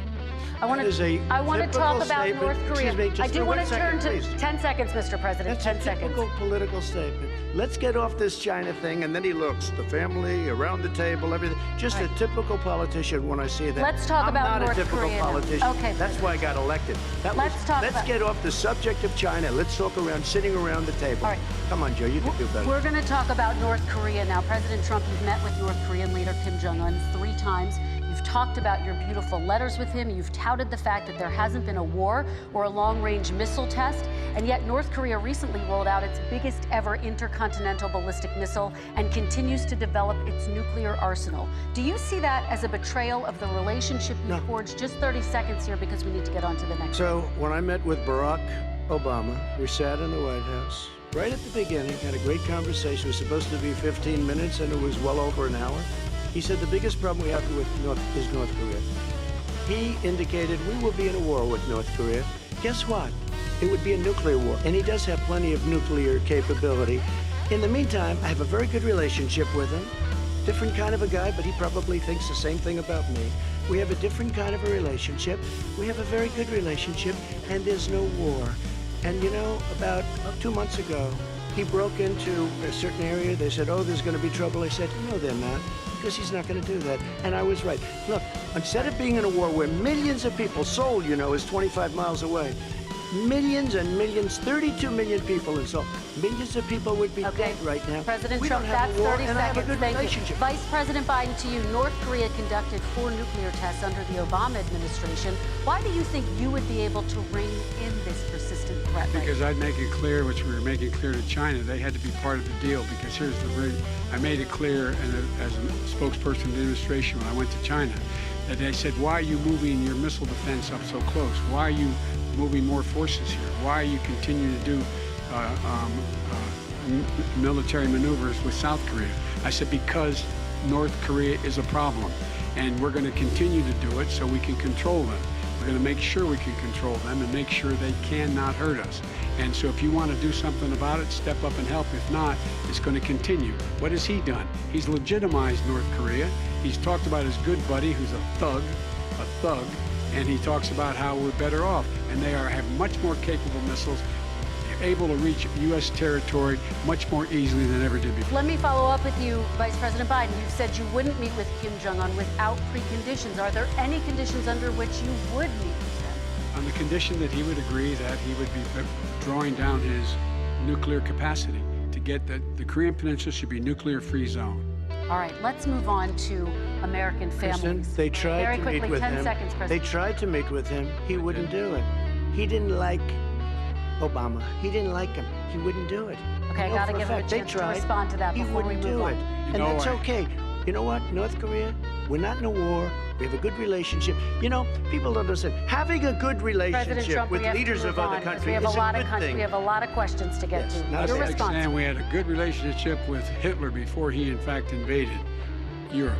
I want to talk about North Korea. I do want to turn to 10 seconds, Mr. President. 10 seconds. That's a typical political statement. Let's get off this China thing, and then he looks, the family, around the table, everything. Just a typical politician when I see that. Let's talk about North Korea. I'm not a typical politician. Okay. That's why I got elected. Let's get off the subject of China. Let's talk around sitting around the table. All right. Come on, Joe, you can do better. We're going to talk about North Korea now. President Trump, you've met with North Korean leader Kim Jong-un 3 times. You've talked about your beautiful letters with him. You've touted the fact that there hasn't been a war or a long-range missile test. And yet North Korea recently rolled out its biggest ever intercontinental ballistic missile and continues to develop its nuclear arsenal. Do you see that as a betrayal of the relationship you forged? Just 30 seconds here because we need to get on to the next. So when I met with Barack Obama, we sat in the White House. Right at the beginning, had a great conversation. It was supposed to be 15 minutes, and it was well over an hour. He said the biggest problem we have is North Korea. He indicated we will be in a war with North Korea. Guess what? It would be a nuclear war, and he does have plenty of nuclear capability. In the meantime, I have a very good relationship with him. Different kind of a guy, but he probably thinks the same thing about me. We have a different kind of a relationship. We have a very good relationship, and there's no war. And you know, about 2 months ago, he broke into a certain area. They said, oh, there's going to be trouble. I said, no, they're not, because he's not going to do that. And I was right. Look, instead of being in a war where millions of people, Seoul, you know, is 25 miles away, millions and millions, 32 million people, and so millions of people would be dead right now. President we Trump, don't have that's a war, 30 and I have a seconds. good Thank relationship. you. Vice President Biden, to you, North Korea conducted 4 nuclear tests under the Obama administration. Why do you think you would be able to ring in this persistent threat? Because I'd make it clear, which we were making clear to China, they had to be part of the deal. Because here's the reason. I made it clear, and as a spokesperson of the administration when I went to China, that they said, why are you moving your missile defense up so close? Why are you moving more forces here? Why are you continuing to do military maneuvers with South Korea? I said, because North Korea is a problem, and we're going to continue to do it so we can control them. We're going to make sure we can control them and make sure they cannot hurt us. And so if you want to do something about it, step up and help. If not, it's going to continue. What has he done? He's legitimized North Korea. He's talked about his good buddy, who's a thug, and he talks about how we're better off. And they have much more capable missiles, able to reach U.S. territory much more easily than ever did before. Let me follow up with you, Vice President Biden. You've said you wouldn't meet with Kim Jong-un without preconditions. Are there any conditions under which you would meet with him? On the condition that he would agree that he would be drawing down his nuclear capacity to get that the Korean Peninsula should be a nuclear-free zone. All right, let's move on to American families. They tried Very to quickly, meet with 10 him. seconds, President. They tried to meet with him. He wouldn't do it. He didn't like Obama. He didn't like him. He wouldn't do it. Okay, I got to give him a chance to respond to that He before we wouldn't move do on. it. And that's okay. You know what, North Korea, we're not in a war. We have a good relationship. You know, people don't understand. Having a good President relationship Trump, with we have leaders to of move other on, 'cause countries we have is a lot a of good thing. We have a lot of questions to get Yes, to. not Your a Like response. saying we had a good relationship with Hitler before he, in fact, invaded Europe,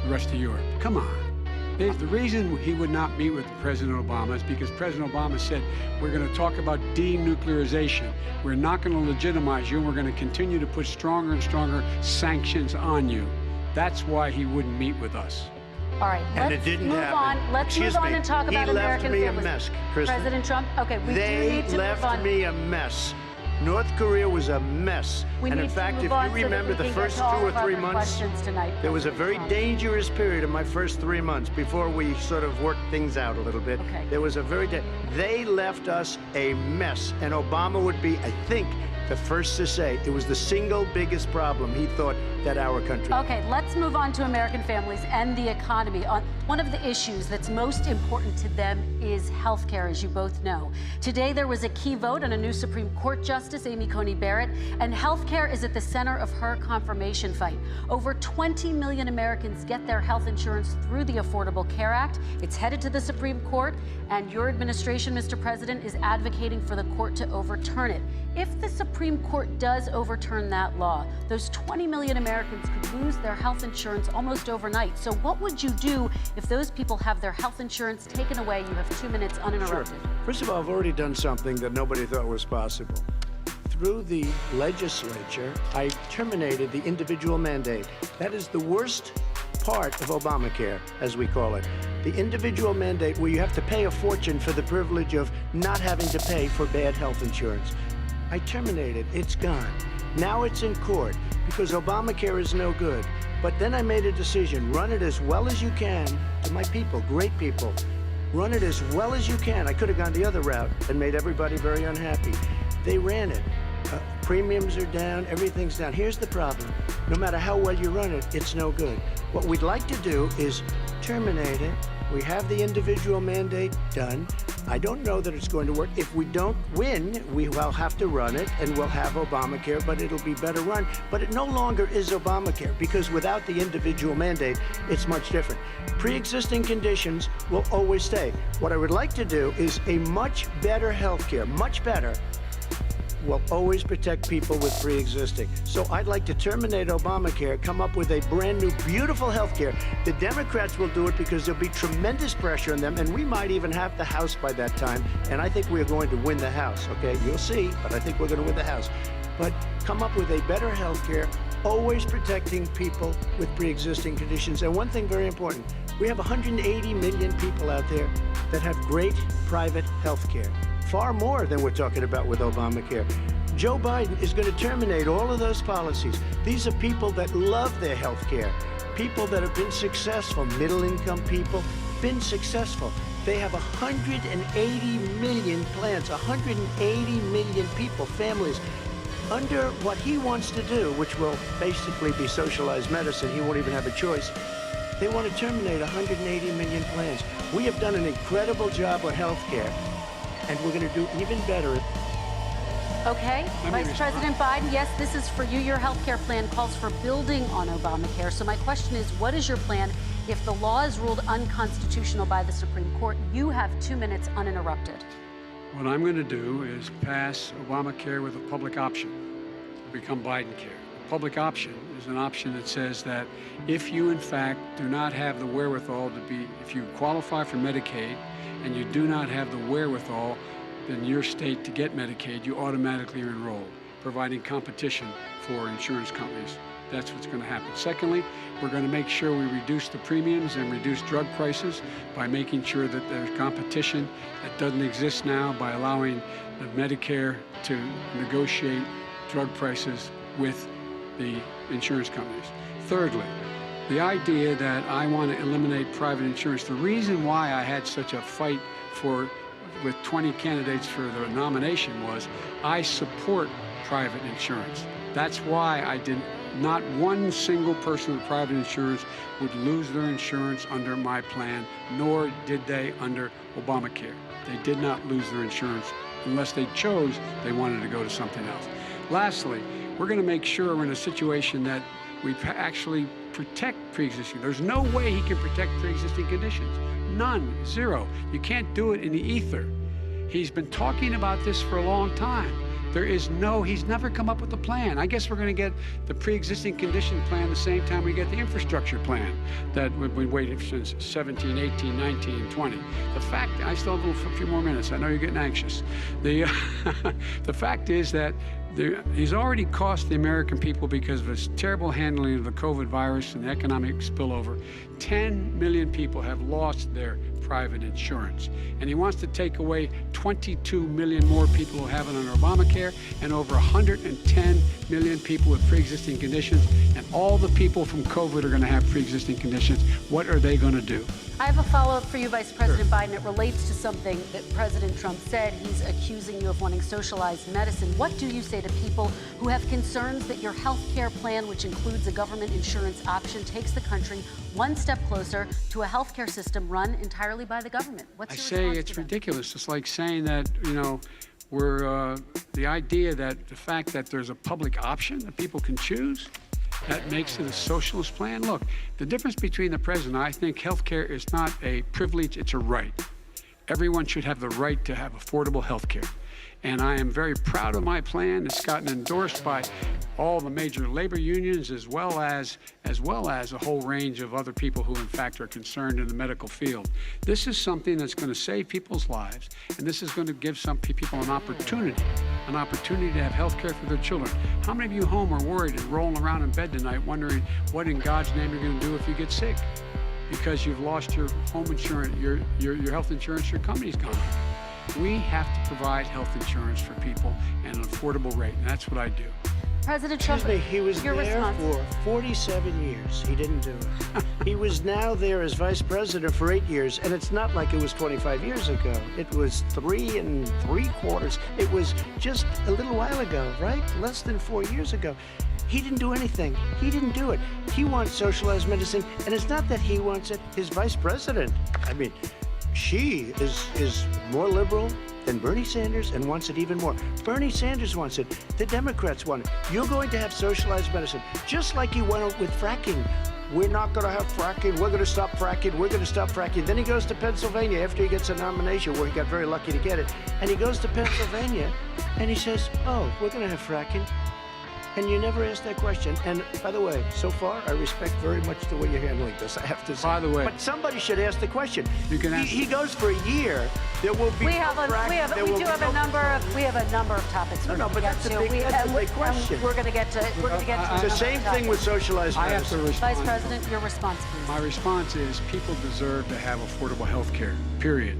the rest of Europe. Come on. The reason he would not meet with President Obama is because President Obama said, we're going to talk about denuclearization. We're not going to legitimize you, and we're going to continue to put stronger and stronger sanctions on you. That's why he wouldn't meet with us. All right, And let's it didn't move happen. on. Let's Excuse move on me. and talk about He left American me a families. mess, Kristen. President Trump, okay, we do They need to move left on. me a mess. North Korea was a mess. We And need in to fact, move if on you so that remember we the can get first to all 2 or of 3 our months, questions tonight, there was a very President Trump. dangerous period in my first 3 months before we sort of worked things out a little bit. Okay. There was a very, they left us a mess. And Obama would be, I think, the first to say it was the single biggest problem he thought that our country. Okay, let's move on to American families and the economy. One of the issues that's most important to them is health care, as you both know. Today, there was a key vote on a new Supreme Court Justice, Amy Coney Barrett, and health care is at the center of her confirmation fight. Over 20 million Americans get their health insurance through the Affordable Care Act. It's headed to the Supreme Court, and your administration, Mr. President, is advocating for the court to overturn it. If the Supreme Court does overturn that law, those 20 million Americans could lose their health insurance almost overnight. So what would you do if those people have their health insurance taken away? You have 2 minutes uninterrupted. Sure. First of all, I've already done something that nobody thought was possible. Through the legislature, I terminated the individual mandate. That is the worst part of Obamacare, as we call it. The individual mandate where you have to pay a fortune for the privilege of not having to pay for bad health insurance. I terminated. It's gone. Now it's in court because Obamacare is no good. But then I made a decision. Run it as well as you can to my people, great people. Run it as well as you can. I could have gone the other route and made everybody very unhappy. They ran it. Premiums are down. Everything's down. Here's the problem. No matter how well you run it, it's no good. What we'd like to do is terminate it. We have the individual mandate done. I don't know that it's going to work. If we don't win, we will have to run it, and we'll have Obamacare, but it'll be better run. But it no longer is Obamacare, because without the individual mandate, it's much different. Pre-existing conditions will always stay. What I would like to do is a much better health care, much better, will always protect people with pre-existing. So I'd like to terminate Obamacare, come up with a brand new, beautiful health care. The Democrats will do it because there'll be tremendous pressure on them, and we might even have the House by that time. And I think we're going to win the House, okay? You'll see, but I think we're going to win the House. But come up with a better health care, always protecting people with pre-existing conditions. And one thing very important, we have 180 million people out there that have great private health care. Far more than we're talking about with Obamacare. Joe Biden is going to terminate all of those policies. These are people that love their health care, people that have been successful, middle-income people, been successful. They have 180 million plans, 180 million people, families. Under what he wants to do, which will basically be socialized medicine, he won't even have a choice. They want to terminate 180 million plans. We have done an incredible job on health care, and we're going to do even better. Okay, Vice President Biden, yes, this is for you. Your health care plan calls for building on Obamacare. So my question is, what is your plan if the law is ruled unconstitutional by the Supreme Court? You have 2 minutes uninterrupted. What I'm going to do is pass Obamacare with a public option, become Biden-care. Public option is an option that says that if you, in fact, do not have the wherewithal to be, if you qualify for Medicaid and you do not have the wherewithal in your state to get Medicaid, you automatically are enrolled, providing competition for insurance companies. That's what's going to happen. Secondly, we're going to make sure we reduce the premiums and reduce drug prices by making sure that there's competition that doesn't exist now by allowing the Medicare to negotiate drug prices with the insurance companies. Thirdly, the idea that I want to eliminate private insurance, the reason why I had such a fight with 20 candidates for the nomination was I support private insurance. That's why I didn't. Not one single person with private insurance would lose their insurance under my plan, nor did they under Obamacare. They did not lose their insurance unless they chose they wanted to go to something else. Lastly, we're going to make sure we're in a situation that we actually protect pre-existing. There's no way he can protect pre-existing conditions. None, zero. You can't do it in the ether. He's been talking about this for a long time. He's never come up with a plan. I guess we're going to get the pre-existing condition plan the same time we get the infrastructure plan that we've been waiting since 17, 18, 19, 20. The fact, I still have a few more minutes. I know you're getting anxious. The fact is that he's already cost the American people, because of his terrible handling of the COVID virus and the economic spillover, 10 million people have lost their private insurance. And he wants to take away 22 million more people who have it under Obamacare, and over 110 million people with pre-existing conditions. And all the people from COVID are going to have pre-existing conditions. What are they going to do? I have a follow-up for you, Vice President Biden. It relates to something that President Trump said. He's accusing you of wanting socialized medicine. What do you say to people who have concerns that your health care plan, which includes a government insurance option, takes the country one step closer to a health care system run entirely by the government? What's your response to it's them? ridiculous. It's like saying that, the idea that the fact that there's a public option that people can choose, that makes it a socialist plan. Look, the difference between the president, I think health care is not a privilege, it's a right. Everyone should have the right to have affordable health care. And I am very proud of my plan. It's gotten endorsed by all the major labor unions, as well as a whole range of other people who, in fact, are concerned in the medical field. This is something that's going to save people's lives, and this is going to give some people an opportunity to have health care for their children. How many of you home are worried and rolling around in bed tonight wondering what in God's name you're going to do if you get sick? Because you've lost your home insurance, your health insurance, your company's gone. We have to provide health insurance for people at an affordable rate, and that's what I do. President Trump, he was your there response. for 47 years. He didn't do it. He was now there as vice president for 8 years, and it's not like it was 25 years ago. It was 3 3/4. It was just a little while ago, right? Less than 4 years ago. He didn't do anything. He didn't do it. He wants socialized medicine, and it's not that he wants it. His vice president, she is more liberal than Bernie Sanders and wants it even more. Bernie Sanders wants it. The Democrats want it. You're going to have socialized medicine, just like you went with fracking. We're not going to have fracking. We're going to stop fracking. We're going to stop fracking. Then he goes to Pennsylvania after he gets a nomination, where he got very lucky to get it. And he goes to Pennsylvania and he says, oh, we're going to have fracking. And you never asked that question. And by the way, so far, I respect very much the way you're handling this, I have to say. By the way. But somebody should ask the question. You can ask. He goes for a year. There will be We have a number of topics. No, but that's a big question. We're going to get to. It's the same thing with socialized I have medicine. to respond. Vice President, your response, please. My response is people deserve to have affordable health care, period.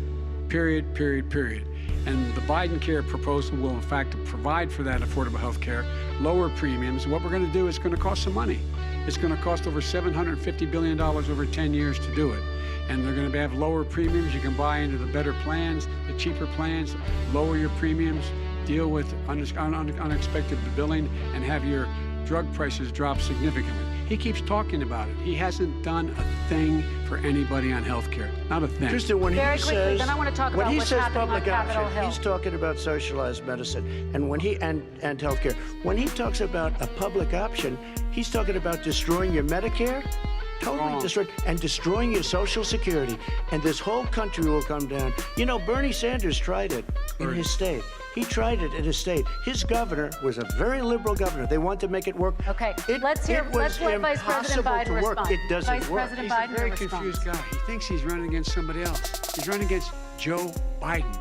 And the Biden care proposal will, in fact, provide for that affordable health care. lower premiums. What we're going to do is going to cost some money. It's going to cost over $750 billion over 10 years to do it. And they're going to have lower premiums. You can buy into the better plans, the cheaper plans, lower your premiums, deal with unexpected billing, and have your drug prices drop significantly. He keeps talking about it. He hasn't done a thing for anybody on health care. Not a thing. Kristen, when Very he quickly, says, then I want to talk when about he what's says happening on public Capitol option, Hill. he's talking about socialized medicine, and when he and healthcare. When he talks about a public option, he's talking about destroying your Medicare, totally destroying, and destroying your Social Security, and this whole country will come down. You know, Bernie Sanders tried it in his state. He tried it in his state. His governor was a very liberal governor. They wanted to make it work. Okay, let's let Vice President Biden respond. It doesn't work. Vice President He's Biden a very responds. confused guy. He thinks he's running against somebody else. He's running against Joe Biden.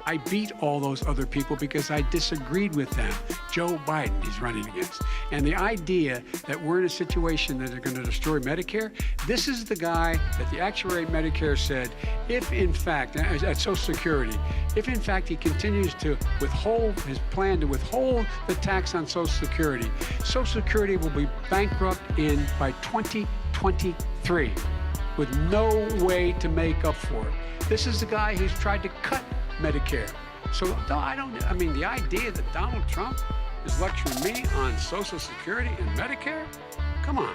I beat all those other people because I disagreed with them. Joe Biden he's running against. And the idea that we're in a situation that they're going to destroy Medicare, this is the guy that the actuary at Medicare said, if in fact, at Social Security, if in fact he continues to withhold his plan to withhold the tax on Social Security will be bankrupt by 2023 with no way to make up for it. This is the guy who's tried to cut Medicare. So the idea that Donald Trump is lecturing me on Social Security and Medicare? Come on.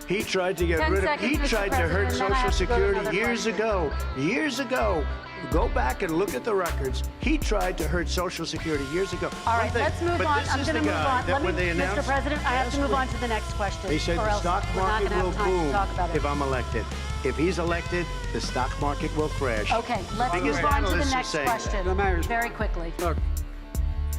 He tried to get 10 rid of, seconds, he Mr. tried to hurt President, then I Social have to go to Security another years question. Years ago. Go back and look at the records. He tried to hurt Social Security years ago. All right, let's move on. I'm going to move on. Mr. President, I have to move on to the next question. They said or the else stock we're not market gonna will have time to boom talk about it. if I'm elected. If he's elected, the stock market will crash. Okay, let's Biggest move on to the analysts are next saying question that. very quickly. Look,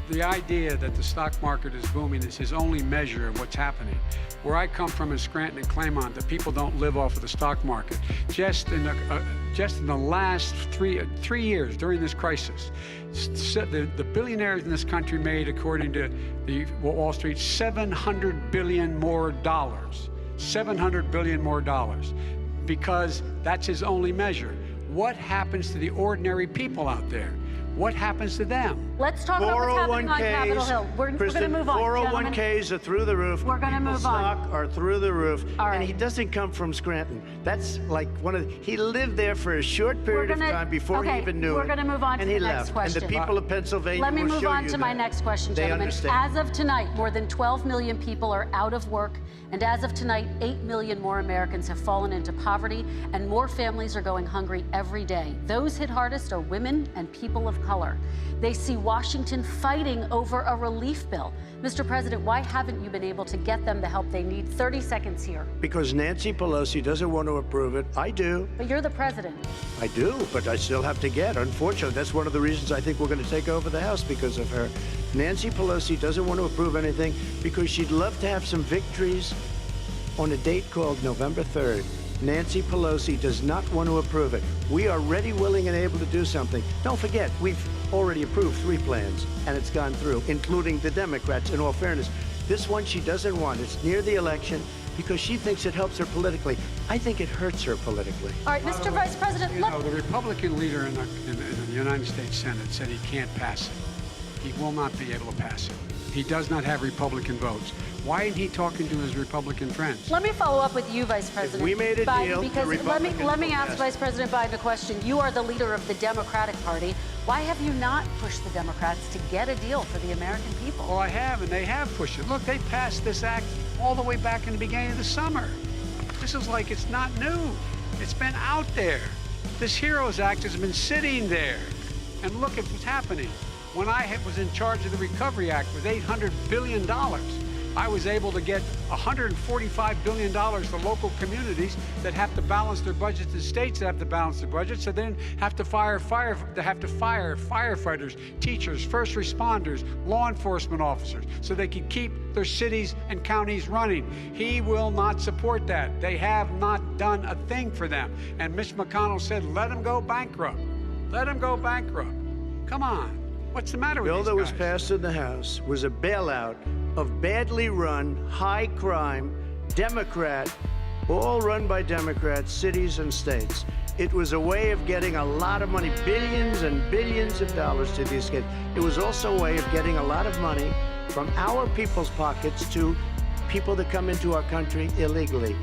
the idea that the stock market is booming is his only measure of what's happening. Where I come from in Scranton and Claymont, the people don't live off of the stock market. Just in the last three years during this crisis, the billionaires in this country made, according to the Wall Street, $700 billion more dollars. $700 billion more dollars, because that's his only measure. What happens to the ordinary people out there? What happens to them? Let's talk about what's happening on Capitol Hill. We're going to move on, 401ks are through the roof. We're going to move on. Stock are through the roof. All right. And he doesn't come from Scranton. That's like he lived there for a short period of time before he even knew it. We're going to move on to the next question. And the people of Pennsylvania Let me will move show on you to my that. next question, They gentlemen. understand. As of tonight, more than 12 million people are out of work. And as of tonight, 8 million more Americans have fallen into poverty, and more families are going hungry every day. Those hit hardest are women and people of color. They see Washington fighting over a relief bill. Mr. President, why haven't you been able to get them the help they need? 30 seconds here. Because Nancy Pelosi doesn't want to approve it. I do. But you're the president. I do, but I still have to get. Unfortunately, that's one of the reasons I think we're going to take over the House, because of her. Nancy Pelosi doesn't want to approve anything because she'd love to have some victories on a date called November 3rd. Nancy Pelosi does not want to approve it. We are ready, willing, and able to do something. Don't forget, we've already approved 3 plans, and it's gone through, including the Democrats, in all fairness. This one she doesn't want. It's near the election because she thinks it helps her politically. I think it hurts her politically. All right, Mr. Vice President, The Republican leader in the United States Senate said he can't pass it. He will not be able to pass it. He does not have Republican votes. Why isn't he talking to his Republican friends? let me follow up with you, Vice President we made a Biden, deal, the because Republicans let me will ask pass Vice President Biden a question. You are the leader of the Democratic Party. Why have you not pushed the Democrats to get a deal for the American people? Well, I have, and they have pushed it. Look, they passed this act all the way back in the beginning of the summer. This is like it's not new. It's been out there. This HEROES Act has been sitting there. And look at what's happening. When I was in charge of the Recovery Act with $800 billion, I was able to get $145 billion to local communities that have to balance their budgets, and states that have to balance their budgets, so then have to fire firefighters, teachers, first responders, law enforcement officers, so they can keep their cities and counties running. He will not support that. They have not done a thing for them. And Mitch McConnell said, let them go bankrupt. Let them go bankrupt. Come on. What's the matter with The these bill that guys? was passed in the House was a bailout of badly run, high-crime, Democrat, all run by Democrats, cities and states. It was a way of getting a lot of money, billions and billions of dollars to these kids. It was also a way of getting a lot of money from our people's pockets to people that come into our country illegally.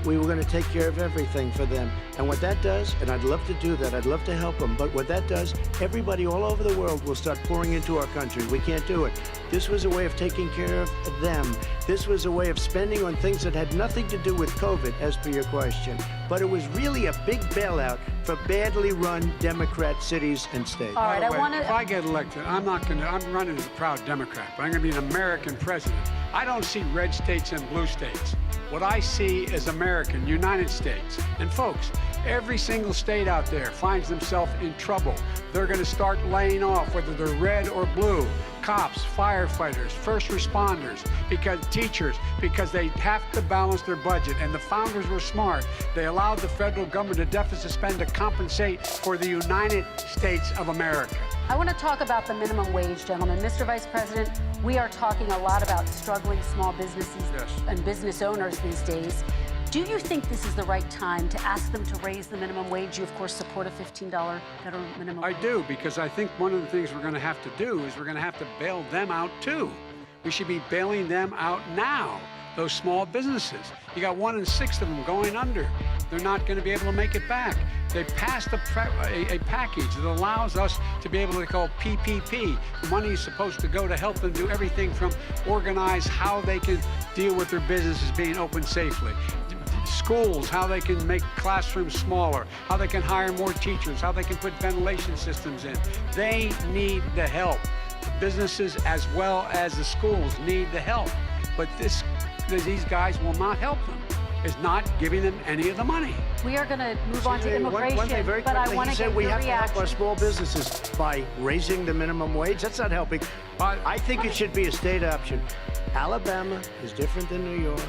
We were going to take care of everything for them. And what that does, and I'd love to do that, I'd love to help them, but what that does, everybody all over the world will start pouring into our country. We can't do it. This was a way of taking care of them. This was a way of spending on things that had nothing to do with COVID, as per your question. But it was really a big bailout for badly run Democrat cities and states. All right, If I get elected, I'm running as a proud Democrat, but I'm going to be an American president. I don't see red states and blue states. What I see is American, United States. And folks, every single state out there finds themselves in trouble. They're going to start laying off, whether they're red or blue, cops, firefighters, first responders, because they have to balance their budget. And the founders were smart. They allowed the federal government to deficit spend to compensate for the United States of America. I want to talk about the minimum wage, gentlemen. Mr. Vice President, we are talking a lot about struggling small businesses and business owners these days. Do you think this is the right time to ask them to raise the minimum wage? You, of course, support a $15 federal minimum wage. I do, because I think one of the things we're going to have to do is we're going to have to bail them out, too. We should be bailing them out now, those small businesses. You got 1 in 6 of them going under. They're not going to be able to make it back. They passed a package that allows us to be able to call PPP. Money is supposed to go to help them do everything from organize how they can deal with their businesses being open safely. Schools, how they can make classrooms smaller, how they can hire more teachers, how they can put ventilation systems in. They need the help. The businesses as well as the schools need the help. But these guys will not help them. Is not giving them any of the money. We are going to move on to immigration, one thing very but I quickly, want to get your we have reaction. to help our small businesses by raising the minimum wage. That's not helping. I think it should be a state option. Alabama is different than New York.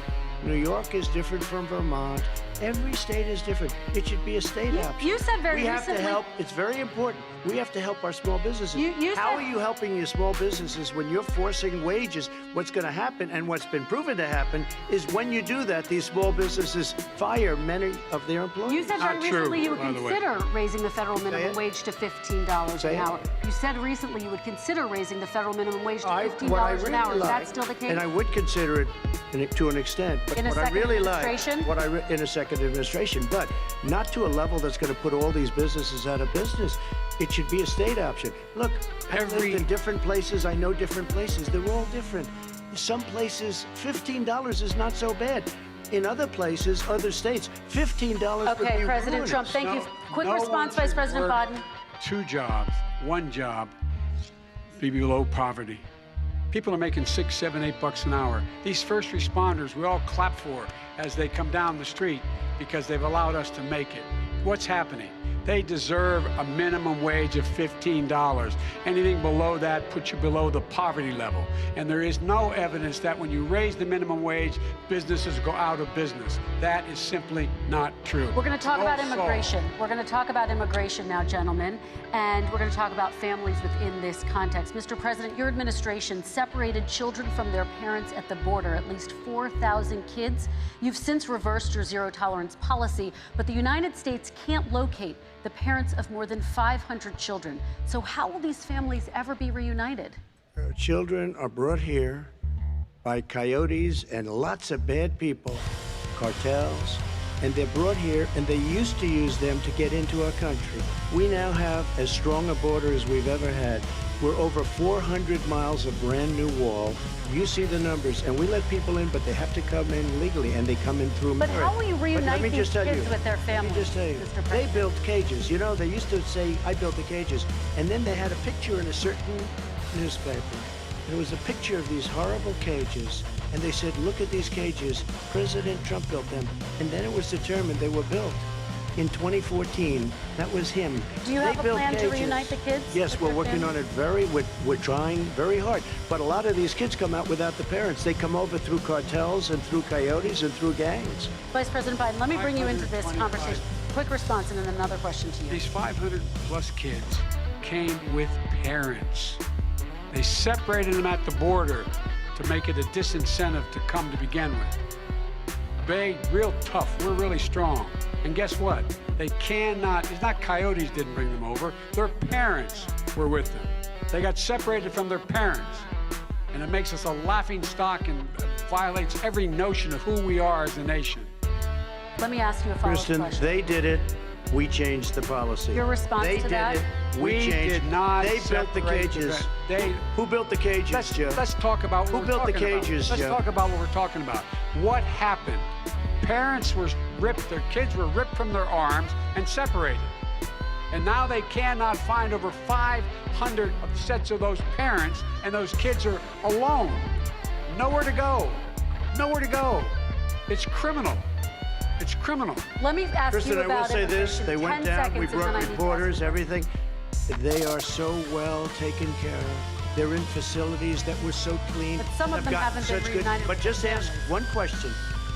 New York is different from Vermont. Every state is different. It should be a state option. You said very recently. We have recently. to help. It's very important. We have to help our small businesses. How are you helping your small businesses when you're forcing wages? What's going to happen, and what's been proven to happen, is when you do that, these small businesses fire many of their employees. You said very recently you would by the way. consider raising the federal minimum wage to $15 an hour. You said recently you would consider raising the federal minimum wage to $15 an hour. Is that still the case? And I would consider it to an extent. But In a what I second really administration? like, in a second administration, but not to a level that's going to put all these businesses out of business. It should be a state option. Look, I've lived in different places. I know different places. They're all different. Some places, $15 is not so bad. In other places, other states, $15 would be Okay, President ruinous. Trump, thank you. Quick No response, one Vice should President work Biden. 2 jobs, 1 job, be below poverty. People are making $6, $7, $8 an hour. These first responders, we all clap for as they come down the street because they've allowed us to make it. What's happening? They deserve a minimum wage of $15. Anything below that puts you below the poverty level. And there is no evidence that when you raise the minimum wage, businesses go out of business. That is simply not true. We're going to talk about immigration. We're going to talk about immigration now, gentlemen, and we're going to talk about families within this context. Mr. President, your administration separated children from their parents at the border, at least 4,000 kids. You've since reversed your zero-tolerance policy, but the United States can't locate the parents of more than 500 children. So how will these families ever be reunited? Children are brought here by coyotes and lots of bad people, cartels, and they're brought here, and they used to use them to get into our country. We now have as strong a border as we've ever had. We're over 400 miles of brand new wall. You see the numbers, and we let people in, but they have to come in legally, and they come in through But merit. how will you reunite these kids with their families, Let me just tell you, Mr. they President? built cages. You know, they used to say, I built the cages, and then they had a picture in a certain newspaper. There was a picture of these horrible cages, and they said, look at these cages. President Trump built them. And then it was determined they were built. In 2014, that was him. Do you have a plan to reunite the kids? Yes, with we're their working on families? it we're trying very hard. But a lot of these kids come out without the parents. They come over through cartels and through coyotes and through gangs. Vice President Biden, let me bring you into this 525. conversation. Quick response and then another question to you. These 500-plus kids came with parents. They separated them at the border to make it a disincentive to come to begin with. Big, real tough, we're really strong. And guess what? They cannot, it's not coyotes didn't bring them over, their parents were with them. They got separated from their parents. and it makes us a laughing stock and violates every notion of who we are as a nation. Let me ask you a follow-up Kristen, question. they did it. We changed the policy. Your response they to that? They did it. We changed. did not. They built the cages. Who built the cages, Joe? Let's talk about what Who built the cages, Let's Joe? talk about what we're talking about. What happened? Parents were ripped, their kids were ripped from their arms and separated. And now they cannot find over 500 sets of those parents, and those kids are alone. Nowhere to go. Nowhere to go. It's criminal. It's criminal. Let me ask Kristen, you I will about say this. immigration. They 10 went down. We seconds, and then I brought need to reporters, ask you. everything. They are so well taken care of. They're in facilities that were so clean. But some of and them have haven't gotten been such good. reunited But with just their ask families. one question.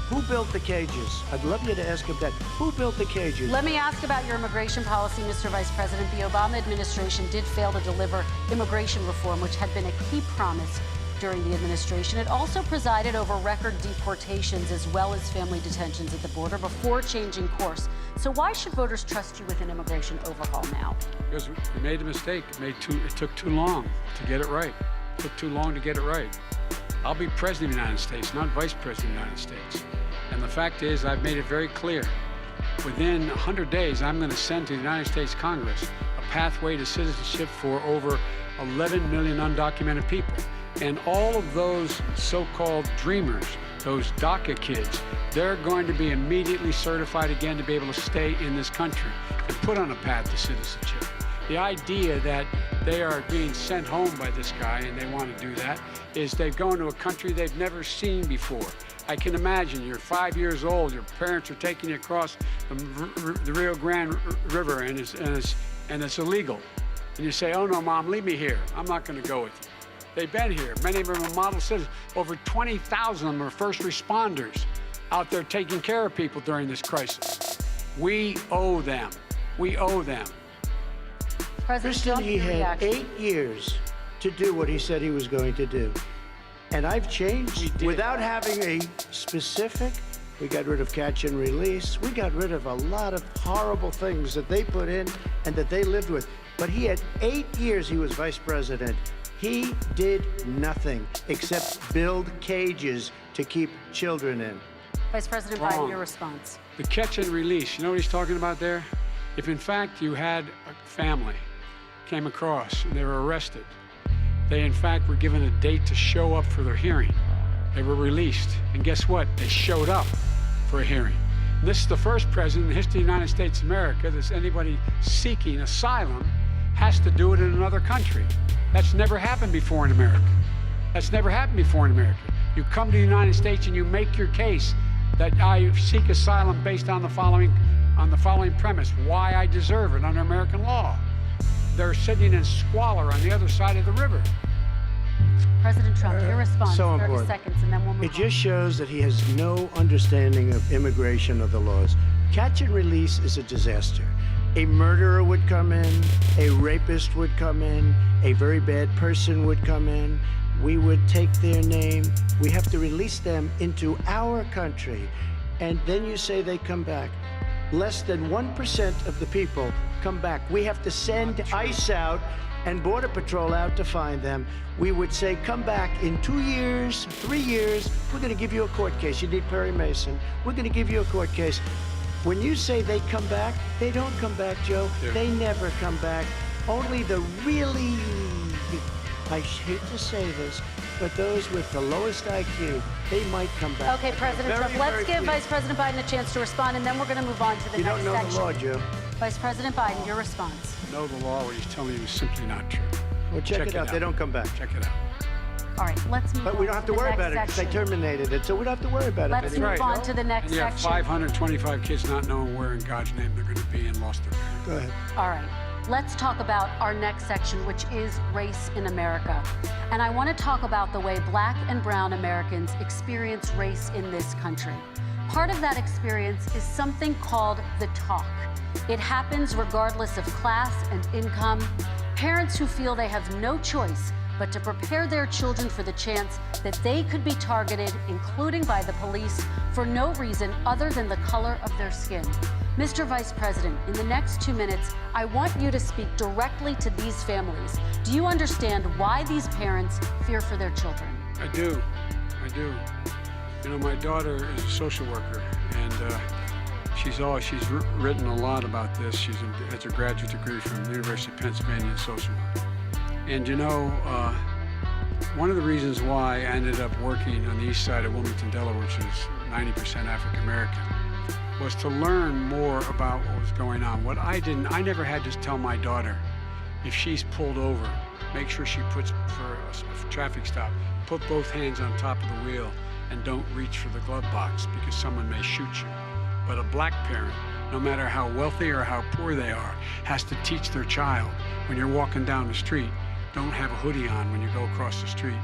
Who built the cages? I'd love you to ask him that. Who built the cages? Let me ask about your immigration policy, Mr. Vice President. The Obama administration did fail to deliver immigration reform, which had been a key promise during the administration. It also presided over record deportations as well as family detentions at the border before changing course. So why should voters trust you with an immigration overhaul now? Because we made a mistake. It took too long to get it right. It took too long to get it right. I'll be president of the United States, not vice president of the United States. And the fact is, I've made it very clear. Within 100 days, I'm going to send to the United States Congress a pathway to citizenship for over 11 million undocumented people. And all of those so-called dreamers, those DACA kids, they're going to be immediately certified again to be able to stay in this country and put on a path to citizenship. The idea that they are being sent home by this guy and they want to do that is they've gone to a country they've never seen before. I can imagine you're 5 years old, your parents are taking you across the Rio Grande River and it's illegal. And you say, oh no, Mom, leave me here. I'm not going to go with you. They've been here. Many of them are model citizens. Over 20,000 of them are first responders out there taking care of people during this crisis. We owe them. We owe them. President Kristen, Trump, he your had reaction. 8 years to do what he said he was going to do. And I've changed without having a specific. We got rid of catch and release. We got rid of a lot of horrible things that they put in and that they lived with. But he had 8 years he was vice president. He did nothing except build cages to keep children in. Vice President Wrong. Biden, your response. The catch and release, you know what he's talking about there? If in fact you had a family came across and they were arrested, they in fact were given a date to show up for their hearing. They were released, and guess what? They showed up for a hearing. And this is the first president in the history of the United States of America that anybody seeking asylum has to do it in another country. That's never happened before in America. That's never happened before in America. You come to the United States and you make your case that I seek asylum based on the following premise, why I deserve it under American law. They're sitting in squalor on the other side of the river. President Trump, your response, So 30 important. seconds, and then we'll move It on. just shows that he has no understanding of immigration or the laws. Catch and release is a disaster. A murderer would come in, a rapist would come in, a very bad person would come in. We would take their name. We have to release them into our country. And then you say they come back. Less than 1% of the people come back. We have to send ICE out and Border Patrol out to find them. We would say, come back in 2 years, 3 years. We're going to give you a court case. You need Perry Mason. We're going to give you a court case. When you say they come back, they don't come back, Joe. Yeah. They never come back. Only the really, I hate to say this, but those with the lowest IQ, they might come back. Okay, President Very, Trump, let's very give few. Vice President Biden a chance to respond, and then we're going to move on to the You next don't know section. the law, Joe. Vice President Biden, your response. Know the law, what he's telling you is simply not true. Well, check it out. They don't come back. Check it out. All right, let's move on. But we don't have to the worry next about it because they section. terminated it, so we don't have to worry about Let's it move anymore. on to the next And you have section. 525 kids not knowing where in God's name they're going to be and lost their parents. Go ahead. All right, let's talk about our next section, which is race in America. And I want to talk about the way Black and brown Americans experience race in this country. Part of that experience is something called the talk. It happens regardless of class and income. Parents who feel they have no choice but to prepare their children for the chance that they could be targeted, including by the police, for no reason other than the color of their skin. Mr. Vice President, in the next 2 minutes, I want you to speak directly to these families. Do you understand why these parents fear for their children? I do. You know, my daughter is a social worker, and she's written a lot about this. She has a graduate degree from the University of Pennsylvania in social work. And you know, one of the reasons why I ended up working on the east side of Wilmington, Delaware, which is 90% African American, was to learn more about what was going on. What I never had to tell my daughter, if she's pulled over, make sure she puts, for a traffic stop, put both hands on top of the wheel and don't reach for the glove box because someone may shoot you. But a black parent, no matter how wealthy or how poor they are, has to teach their child, when you're walking down the street, don't have a hoodie on when you go across the street.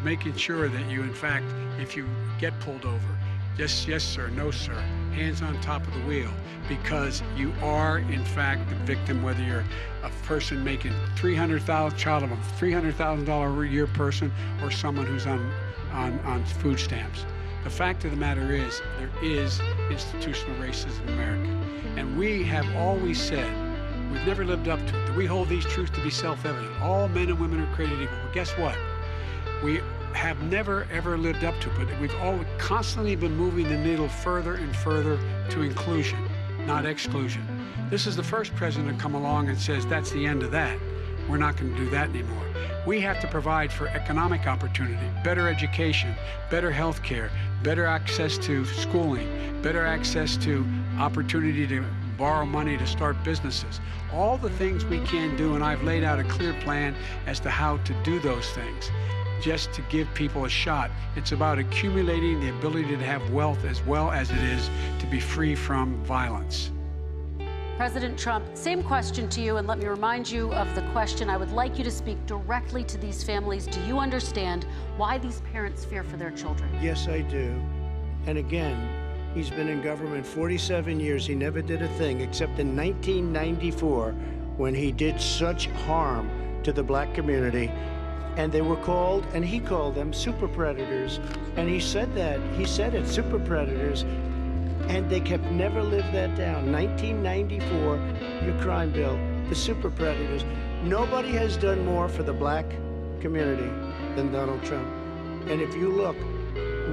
Making sure that you, in fact, if you get pulled over, just yes sir, no sir, hands on top of the wheel, because you are in fact the victim, whether you're a person making child of a $300,000 a year person or someone who's on food stamps. The fact of the matter is, there is institutional racism in America. And we have always said, we've never lived up to it, that we hold these truths to be self-evident. All men and women are created equal. Well, guess what? We have never, ever lived up to it, but we've always constantly been moving the needle further and further to inclusion, not exclusion. This is the first president to come along and says, that's the end of that. We're not going to do that anymore. We have to provide for economic opportunity, better education, better health care, better access to schooling, better access to opportunity to borrow money to start businesses. All the things we can do, and I've laid out a clear plan as to how to do those things, just to give people a shot. It's about accumulating the ability to have wealth as well as it is to be free from violence. President Trump, same question to you, and let me remind you of the question. I would like you to speak directly to these families. Do you understand why these parents fear for their children? Yes, I do. And again, he's been in government 47 years. He never did a thing except in 1994 when he did such harm to the black community. And they were called, and he called them super predators. And he said that. He said it, super predators. And they kept never lived that down. 1994, your crime bill, the super predators. Nobody has done more for the black community than Donald Trump. And if you look,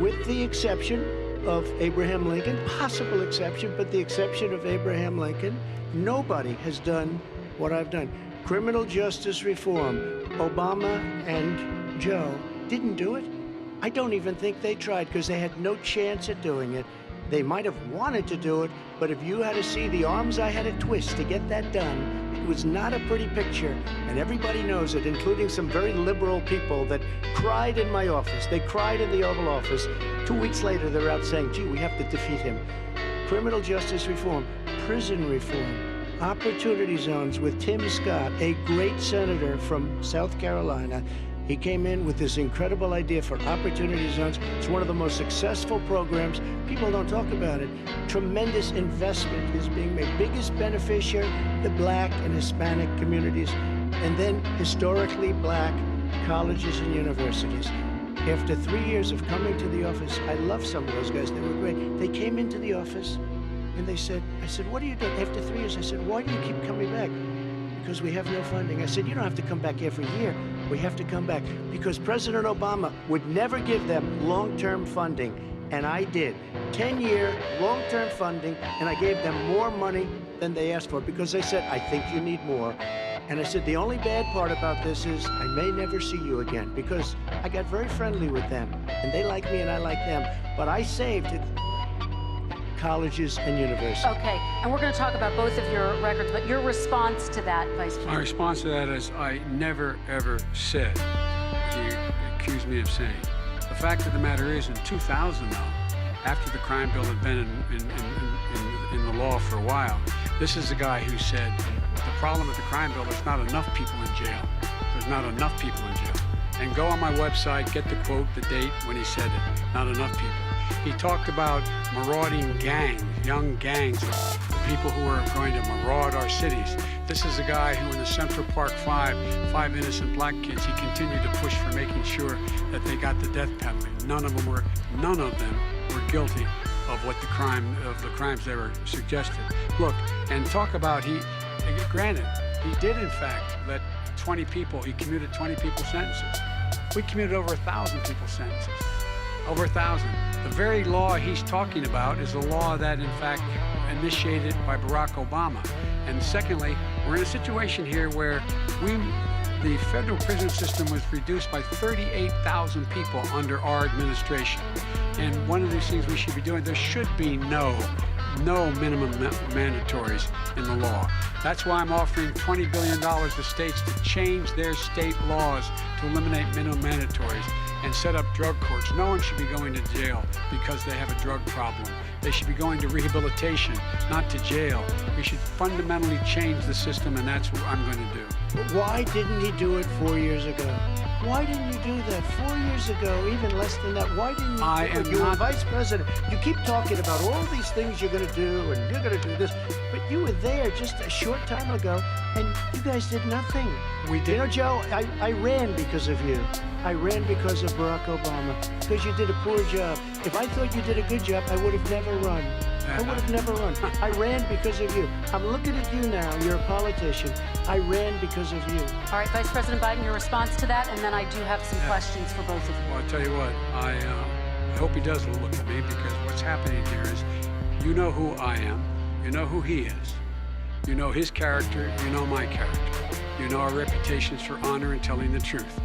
with the exception of Abraham Lincoln, possible exception, but the exception of Abraham Lincoln, nobody has done what I've done. Criminal justice reform, Obama and Joe didn't do it. I don't even think they tried because they had no chance at doing it. They might have wanted to do it, but if you had to see the arms I had to twist to get that done, it was not a pretty picture, and everybody knows it, including some very liberal people that cried in my office. They cried in the Oval Office. 2 weeks later, they're out saying, gee, we have to defeat him. Criminal justice reform, prison reform, opportunity zones with Tim Scott, a great senator from South Carolina. He came in with this incredible idea for opportunity zones. It's one of the most successful programs. People don't talk about it. Tremendous investment is being made. Biggest beneficiary, the black and Hispanic communities, and then historically black colleges and universities. After 3 years of coming to the office, I love some of those guys. They were great. They came into the office and they said, I said, what are you doing? After 3 years, I said, why do you keep coming back? Because we have no funding. I said, you don't have to come back every year. We have to come back because President Obama would never give them long-term funding, and I did. 10-year long-term funding, and I gave them more money than they asked for because they said, I think you need more. And I said, the only bad part about this is I may never see you again because I got very friendly with them, and they like me and I like them, but I saved it. Colleges and universities. Okay, and we're going to talk about both of your records, but your response to that, Vice President? My response to that is I never, ever said what you accused me of saying. The fact of the matter is, in 2000, though, after the crime bill had been in the law for a while, this is the guy who said, the problem with the crime bill, there's not enough people in jail. There's not enough people in jail. And go on my website, get the quote, the date when he said it, not enough people. He talked about marauding gangs, young gangs, of people who are going to maraud our cities. This is a guy who in the Central Park five innocent black kids, he continued to push for making sure that they got the death penalty. None of them were guilty of the crimes they were suggested. Look, and talk about granted, he did in fact let 20 people, he commuted 20 people's sentences. We commuted over 1,000 people's sentences. Over 1,000. The very law he's talking about is a law that, in fact, initiated by Barack Obama. And secondly, we're in a situation here where the federal prison system was reduced by 38,000 people under our administration. And one of these things we should be doing, there should be no minimum mandatories in the law. That's why I'm offering $20 billion to states to change their state laws to eliminate minimum mandatories and set up drug courts. No one should be going to jail because they have a drug problem. They should be going to rehabilitation, not to jail. We should fundamentally change the system, and that's what I'm going to do. But why didn't he do it 4 years ago? Why didn't you do that 4 years ago, even less than that? Why didn't you do it? You were vice president. You keep talking about all these things you're going to do, and you're going to do this. But you were there just a short time ago, and you guys did nothing. We did. You know, Joe, I ran because of you. I ran because of Barack Obama, because you did a poor job. If I thought you did a good job, I would have never run. I would have never run. I ran because of you. I'm looking at you now. You're a politician. I ran because of you. All right, Vice President Biden, your response to that, and then I do have some questions for both of you. Well, I'll tell you what, I hope he does look at me, because what's happening here is, you know who I am, you know who he is, you know his character, you know my character, you know our reputations for honor and telling the truth.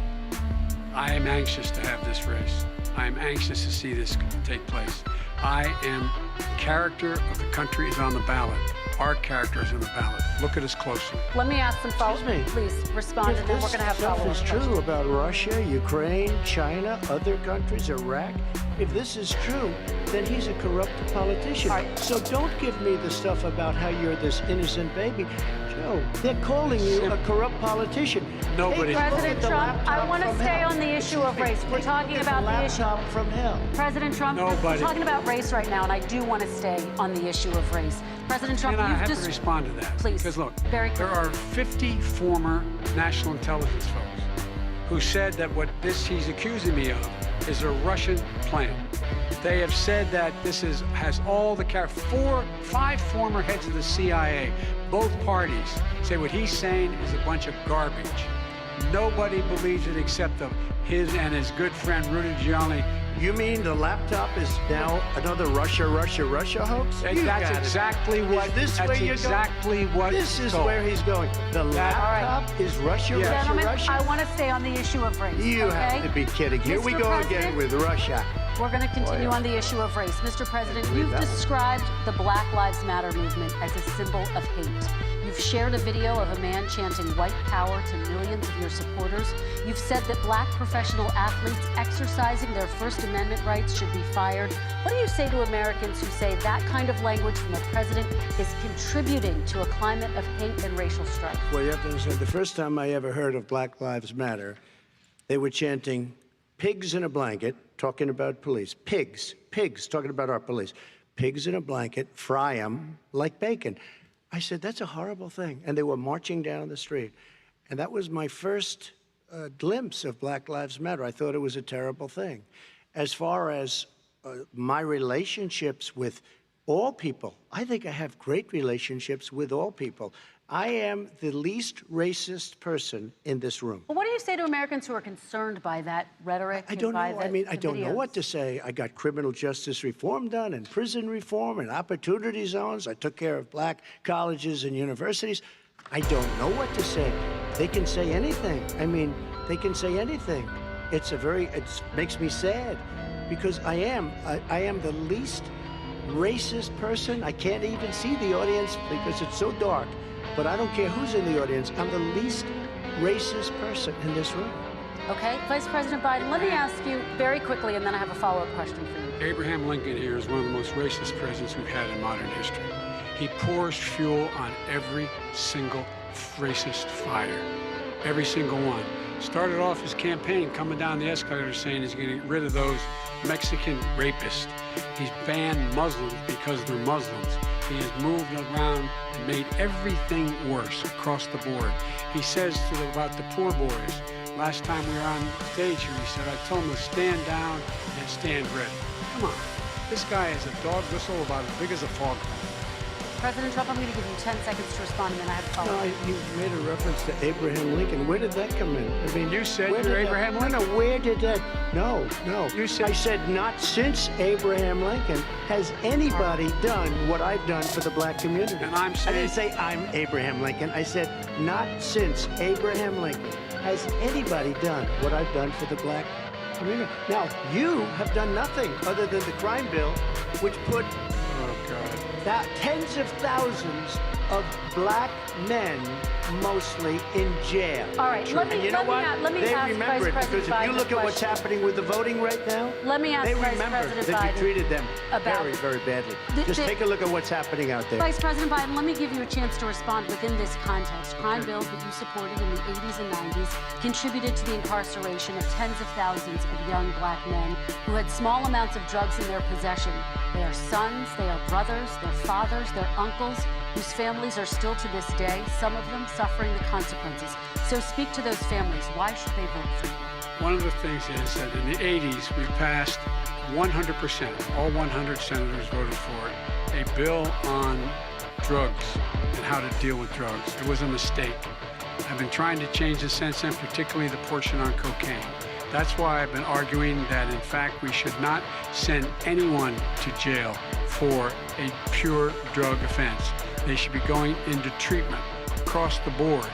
I am anxious to have this race. I am anxious to see this take place. The character of the country is on the ballot. Our character is on the ballot. Look at us closely. Let me ask some follow-up. Please respond, and then we're going to have follow-up. If this stuff is true about Russia, Ukraine, China, other countries, Iraq, if this is true, then he's a corrupt politician. Right. So don't give me the stuff about how you're this innocent baby. Joe, they're calling you a corrupt politician. Nobody. President Trump, I want to stay on the issue of race. We're talking about the issue. From hell. President Trump, we're talking about race right now, and I do want to stay on the issue of race. President Trump, I have to respond to that. Please. Because look, Very there are 50 former national intelligence folks who said that what he's accusing me of is a Russian plan. They have said that this has all the five former heads of the CIA, both parties, say what he's saying is a bunch of garbage. Nobody believes it except his and his good friend Rudy Giuliani. You mean the laptop is now another Russia hoax? That's exactly what. This is where he's going. The laptop is Russia. Gentlemen, I want to stay on the issue of race. You have to be kidding. Here we go again with Russia. We're going to continue on the issue of race. Mr. President, you've described the Black Lives Matter movement as a symbol of hate. You've shared a video of a man chanting white power to millions of your supporters. You've said that black professional athletes exercising their First Amendment rights should be fired. What do you say to Americans who say that kind of language from the president is contributing to a climate of hate and racial strife? Well, you have to understand, the first time I ever heard of Black Lives Matter, they were chanting pigs in a blanket, talking about police. Pigs, talking about our police. Pigs in a blanket, fry them like bacon. I said, that's a horrible thing. And they were marching down the street. And that was my first glimpse of Black Lives Matter. I thought it was a terrible thing. As far as my relationships with all people, I think I have great relationships with all people. I am the least racist person in this room. Well, what do you say to Americans who are concerned by that rhetoric? I don't know. I don't know what to say. I got criminal justice reform done and prison reform and opportunity zones. I took care of black colleges and universities. I don't know what to say. They can say anything. They can say anything. It makes me sad because I am the least racist person. I can't even see the audience because it's so dark. But I don't care who's in the audience. I'm the least racist person in this room. Okay, Vice President Biden, let me ask you very quickly, and then I have a follow-up question for you. Abraham Lincoln here is one of the most racist presidents we've had in modern history. He pours fuel on every single racist fire, every single one. Started off his campaign coming down the escalator saying he's going to get rid of those Mexican rapists. He's banned Muslims because they're Muslims. He has moved around and made everything worse across the board. He says about the poor boys, last time we were on stage here, he said, I told him to stand down and stand ready. Come on. This guy is a dog whistle about as big as a foghorn. President Trump, I'm going to give you 10 seconds to respond, and then I have a follow-up. No, you made a reference to Abraham Lincoln. Where did that come in? I mean, You said you're Abraham Lincoln. No, where did that? No. You said- I said not since Abraham Lincoln has anybody done what I've done for the black community. And I'm I saying- didn't say I'm Abraham Lincoln. I said not since Abraham Lincoln has anybody done what I've done for the black community. Now, you have done nothing other than the crime bill, which put Oh, God. tens of thousands of black men, mostly, in jail. All right, let me And you know what? let me They ask remember it, Vice because President if you Biden look a at what's question. happening with the voting right now, Let me ask they Vice remember President that Biden you treated them about- very, very badly. Just the- take a look at what's happening out there. Vice President Biden, let me give you a chance to respond within this context. Crime bills that you supported in the 80s and 90s contributed to the incarceration of tens of thousands of young black men who had small amounts of drugs in their possession. They are sons, they are brothers, their fathers, their uncles, whose families are still to this day, some of them suffering the consequences. So speak to those families. Why should they vote for you? One of the things is that in the 80s, we passed 100%, all 100 senators voted for it, a bill on drugs and how to deal with drugs. It was a mistake. I've been trying to change it since then, particularly the portion on cocaine. That's why I've been arguing that, in fact, we should not send anyone to jail for a pure drug offense. They should be going into treatment across the board.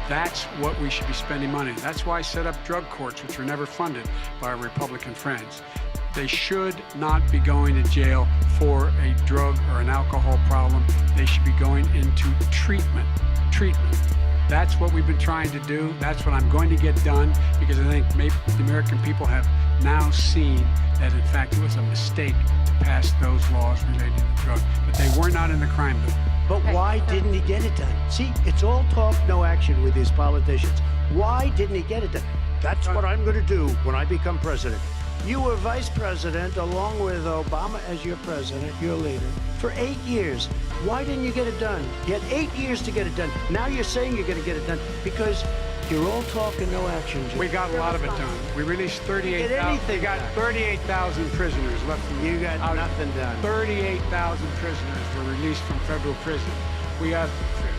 That's what we should be spending money. That's why I set up drug courts, which were never funded by our Republican friends. They should not be going to jail for a drug or an alcohol problem. They should be going into treatment. That's what we've been trying to do. That's what I'm going to get done, because I think maybe the American people have now seen that, in fact, it was a mistake to pass those laws relating to drugs. But they were not in the crime bill. But why didn't he get it done? See, it's all talk, no action with these politicians. Why didn't he get it done? That's what I'm going to do when I become president. You were vice president along with Obama as your president, your leader, for 8 years. Why didn't you get it done? You had 8 years to get it done. Now you're saying you're going to get it done because you're all talk and no action. Jim. We got a lot of it done. We released 38,000. We got 38,000 prisoners left from You got nothing done. 38,000 prisoners were released from federal prison.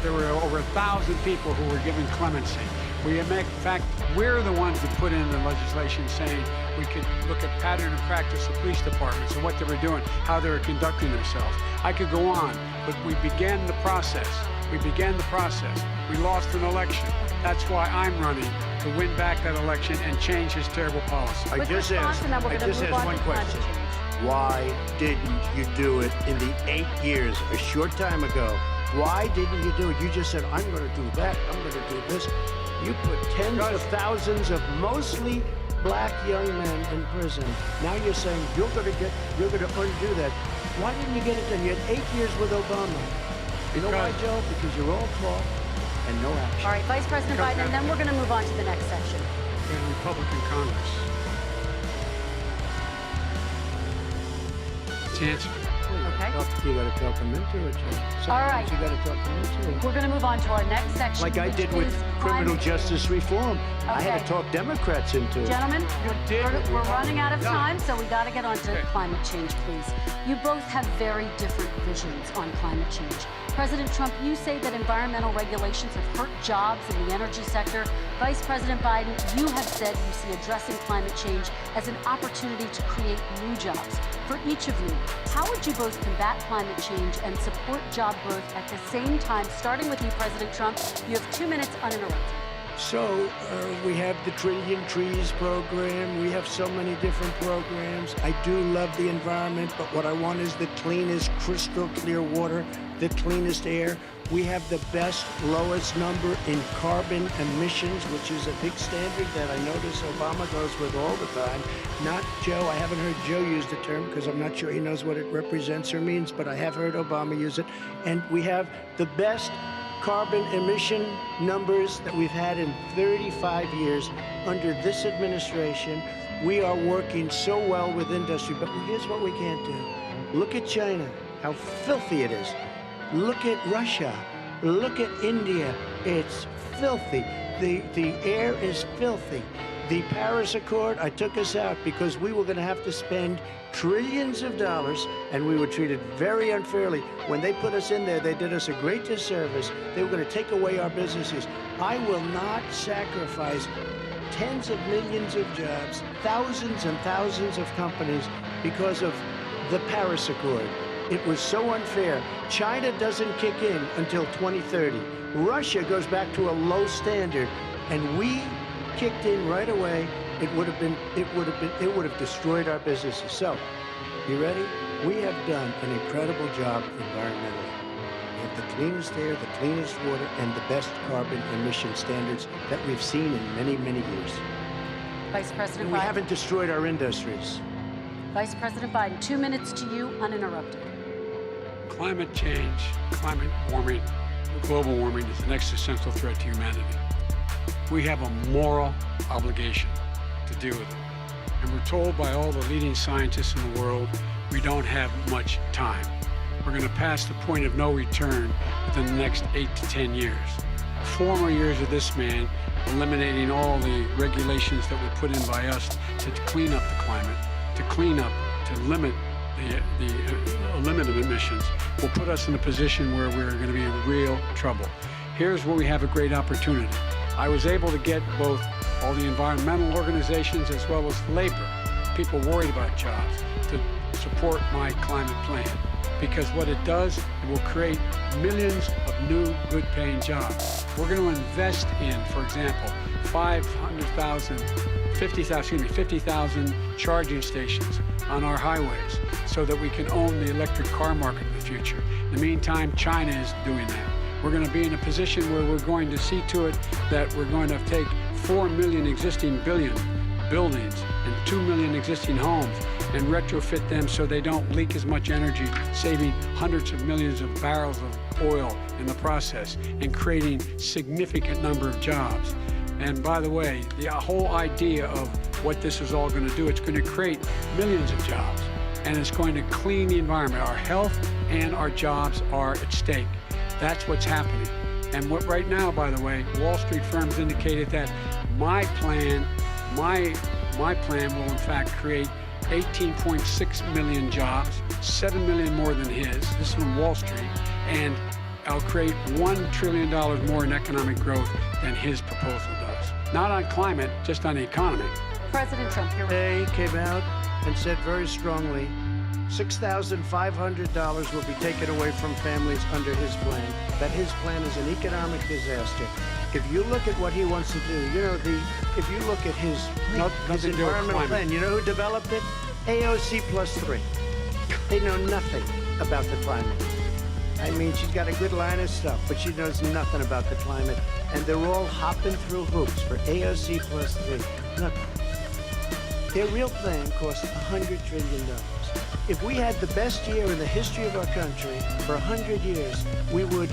There were over 1,000 people who were given clemency. In fact, we're the ones that put in the legislation saying we could look at pattern and practice of police departments and what they were doing, how they were conducting themselves. I could go on, but we began the process. We lost an election. That's why I'm running, to win back that election and change his terrible policy. I Quick just response, asked and then we're gonna move on one to climate question. change. Why didn't you do it in the 8 years, a short time ago? Why didn't you do it? You just said, I'm going to do that, I'm going to do this. You put tens of thousands of mostly black young men in prison. Now you're saying you're going to undo that. Why didn't you get it done? You had 8 years with Obama. You know why, Joe? Because you're all talk and no action. All right, Vice President Biden, and then we're going to move on to the next section. We had a Republican Congress. It's the answer. Okay. You got to talk them into it, Joe. All right. You got to talk them into it. We're going to move on to our next section. Like I which did with is criminal climate justice change. reform. I had Okay. to talk Democrats into it. Gentlemen, we're running out of Done. time, so we got to get on to climate change, please. You both have very different visions on climate change. President Trump, you say that environmental regulations have hurt jobs in the energy sector. Vice President Biden, you have said you see addressing climate change as an opportunity to create new jobs. For each of you, how would you both combat climate change and support job growth at the same time? Starting with you, President Trump, you have 2 minutes uninterrupted. So we have the Trillion Trees program. We have so many different programs. I do love the environment, but what I want is the cleanest, crystal clear water, the cleanest air. We have the best, lowest number in carbon emissions, which is a big standard that I notice Obama goes with all the time. Not Joe. I haven't heard Joe use the term because I'm not sure he knows what it represents or means, but I have heard Obama use it. And we have the best carbon emission numbers that we've had in 35 years under this administration. We are working so well with industry, but here's what we can't do. Look at China, how filthy it is. Look at Russia. Look at India. It's filthy. The air is filthy. The Paris Accord, I took us out because we were going to have to spend trillions of dollars, and we were treated very unfairly. When they put us in there, they did us a great disservice. They were going to take away our businesses. I will not sacrifice tens of millions of jobs, thousands and thousands of companies because of the Paris Accord. It was so unfair. China doesn't kick in until 2030. Russia goes back to a low standard, and we kicked in right away. It would have destroyed our businesses. So, you ready? We have done an incredible job environmentally. We have the cleanest air, the cleanest water, and the best carbon emission standards that we've seen in many, many years. Vice President And we Biden. haven't destroyed our industries. Vice President Biden, 2 minutes to you, uninterrupted. Climate change, climate warming, global warming is an existential threat to humanity. We have a moral obligation to deal with it. And we're told by all the leading scientists in the world, we don't have much time. We're going to pass the point of no return within the next 8 to 10 years. 4 more years of this man eliminating all the regulations that were put in by us to clean up the climate, to limit the emissions, will put us in a position where we're going to be in real trouble. Here's where we have a great opportunity. I was able to get both all the environmental organizations as well as labor, people worried about jobs, to support my climate plan. Because what it does, it will create millions of new, good-paying jobs. We're going to invest in, for example, 50,000 charging stations on our highways so that we can own the electric car market in the future. In the meantime, China is doing that. We're going to be in a position where we're going to see to it that we're going to take 4 million existing buildings and 2 million existing homes and retrofit them so they don't leak as much energy, saving hundreds of millions of barrels of oil in the process and creating significant number of jobs. And by the way, the whole idea of what this is all going to do, it's going to create millions of jobs, and it's going to clean the environment. Our health and our jobs are at stake. That's what's happening. And what right now, by the way, Wall Street firms indicated that my plan will in fact create 18.6 million jobs, 7 million more than his. This is from Wall Street. And I'll create $1 trillion more in economic growth than his proposal does. Not on climate, just on the economy. President Trump, here. They came out and said very strongly, $6,500 will be taken away from families under his plan, that his plan is an economic disaster. If you look at what he wants to do, if you look at his environmental plan, you know who developed it? AOC +3. They know nothing about the climate. I mean, she's got a good line of stuff, but she knows nothing about the climate. And they're all hopping through hoops for AOC +3. Look, their real plan costs $100 trillion. If we had the best year in the history of our country for 100 years, we would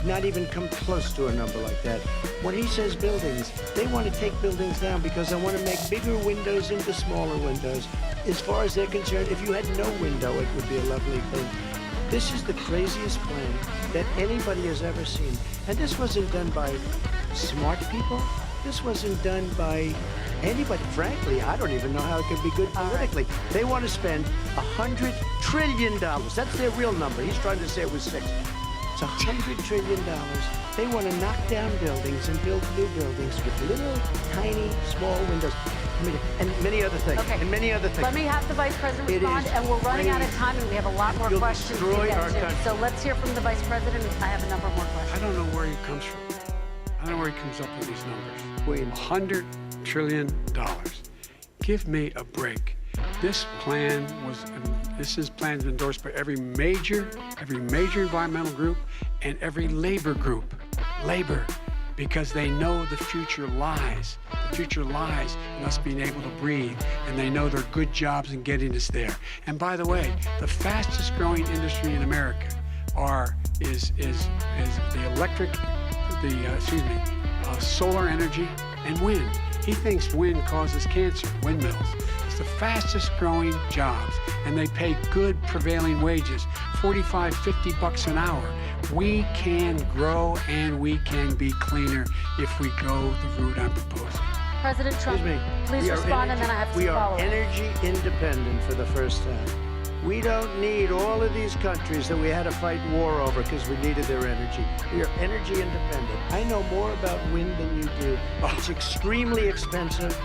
not even come close to a number like that. When he says buildings, they want to take buildings down because they want to make bigger windows into smaller windows. As far as they're concerned, if you had no window, it would be a lovely thing. This is the craziest plan that anybody has ever seen. And this wasn't done by smart people. This wasn't done by anybody. Frankly, I don't even know how it could be good politically. They want to spend $100 trillion. That's their real number. He's trying to say it was 6. It's $100 trillion. They want to knock down buildings and build new buildings with little, tiny, small windows. And many other things. Okay. And many other things. Let me have the Vice President It respond, is and we're running out of crazy. time, and we have a lot more You'll questions to destroy get our to. country. So let's hear from the Vice President. I have a number more questions. I don't know where he comes from. I don't know where he comes up with these numbers. $100 trillion. Give me a break. This plan is endorsed by every major environmental group and every labor group. Labor, because they know the future lies. The future lies in us being able to breathe, and they know there are good jobs in getting us there. And by the way, the fastest growing industry in America is solar energy and wind. He thinks wind causes cancer, windmills. It's the fastest growing jobs, and they pay good prevailing wages, 45, 50 bucks an hour. We can grow and we can be cleaner if we go the route I'm proposing. President Trump, please respond, and then I have some follow-up. We are energy independent for the first time. We don't need all of these countries that we had to fight war over because we needed their energy. We are energy independent. I know more about wind than you do. It's extremely expensive,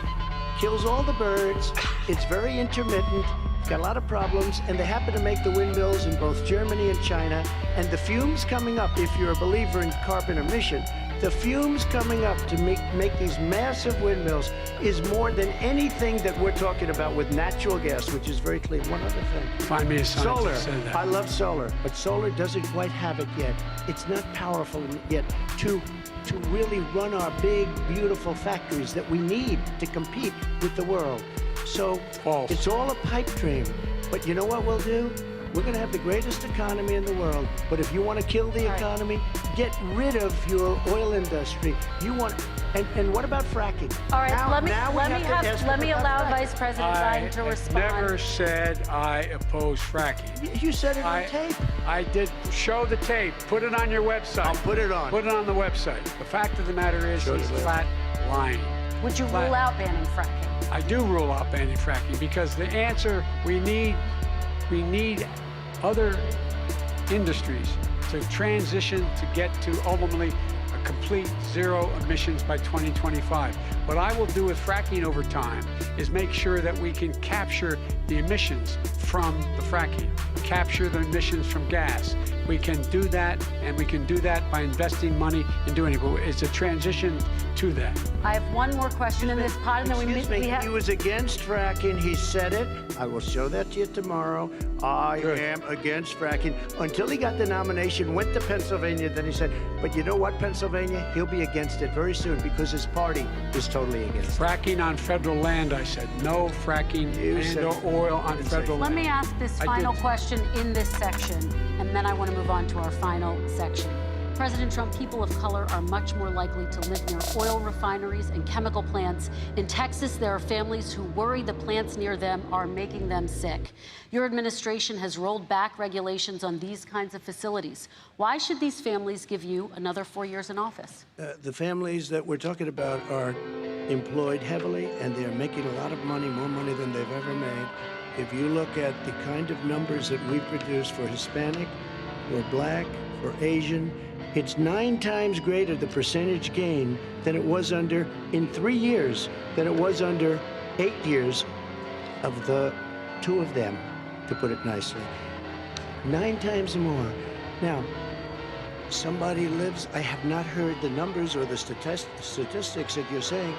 kills all the birds, it's very intermittent, it's got a lot of problems, and they happen to make the windmills in both Germany and China. And the fumes coming up, if you're a believer in carbon emission, the fumes coming up to make these massive windmills is more than anything that we're talking about with natural gas, which is very clean. One other thing. Find me a scientist solar. who said that. I love solar, but solar doesn't quite have it yet. It's not powerful yet to really run our big, beautiful factories that we need to compete with the world. So False. It's all a pipe dream. But you know what we'll do? We're going to have the greatest economy in the world. But if you want to kill the economy, get rid of your oil industry. You want, and what about fracking? All right, Now let me allow Vice President Biden to respond. I never said I oppose fracking. You said it on tape. I did. Show the tape. Put it on your website. I'll put it on. Put it on the website. The fact of the matter is he's flat lying. Would you rule out banning fracking? I do rule out banning fracking because the answer we need other industries to transition to get to ultimately a complete zero emissions by 2025. What I will do with fracking over time is make sure that we can capture the emissions from the fracking, capture the emissions from gas. We can do that, and we can do that by investing money in doing it. But it's a transition to that. I have one more question in this pod, and then we have... He was against fracking. He said it. I will show that to you tomorrow. I am against fracking. Until he got the nomination, went to Pennsylvania, then he said, but you know what, Pennsylvania? He'll be against it very soon because his party is totally against it. Fracking on federal land, I said. No fracking and/or oil on federal land. Let me ask this final question in this section, and then I want to move on to our final section. President Trump, people of color are much more likely to live near oil refineries and chemical plants. In Texas, there are families who worry the plants near them are making them sick. Your administration has rolled back regulations on these kinds of facilities. Why should these families give you another 4 years in office? The families that we're talking about are employed heavily, and they're making a lot of money, more money than they've ever made. If you look at the kind of numbers that we produce for Hispanic, for Black, for Asian, it's 9 times greater, the percentage gain, than it was under, in 3 years, than it was under 8 years of the 2 of them, to put it nicely. 9 times more. Now, somebody lives, I have not heard the numbers or the statistics that you're saying,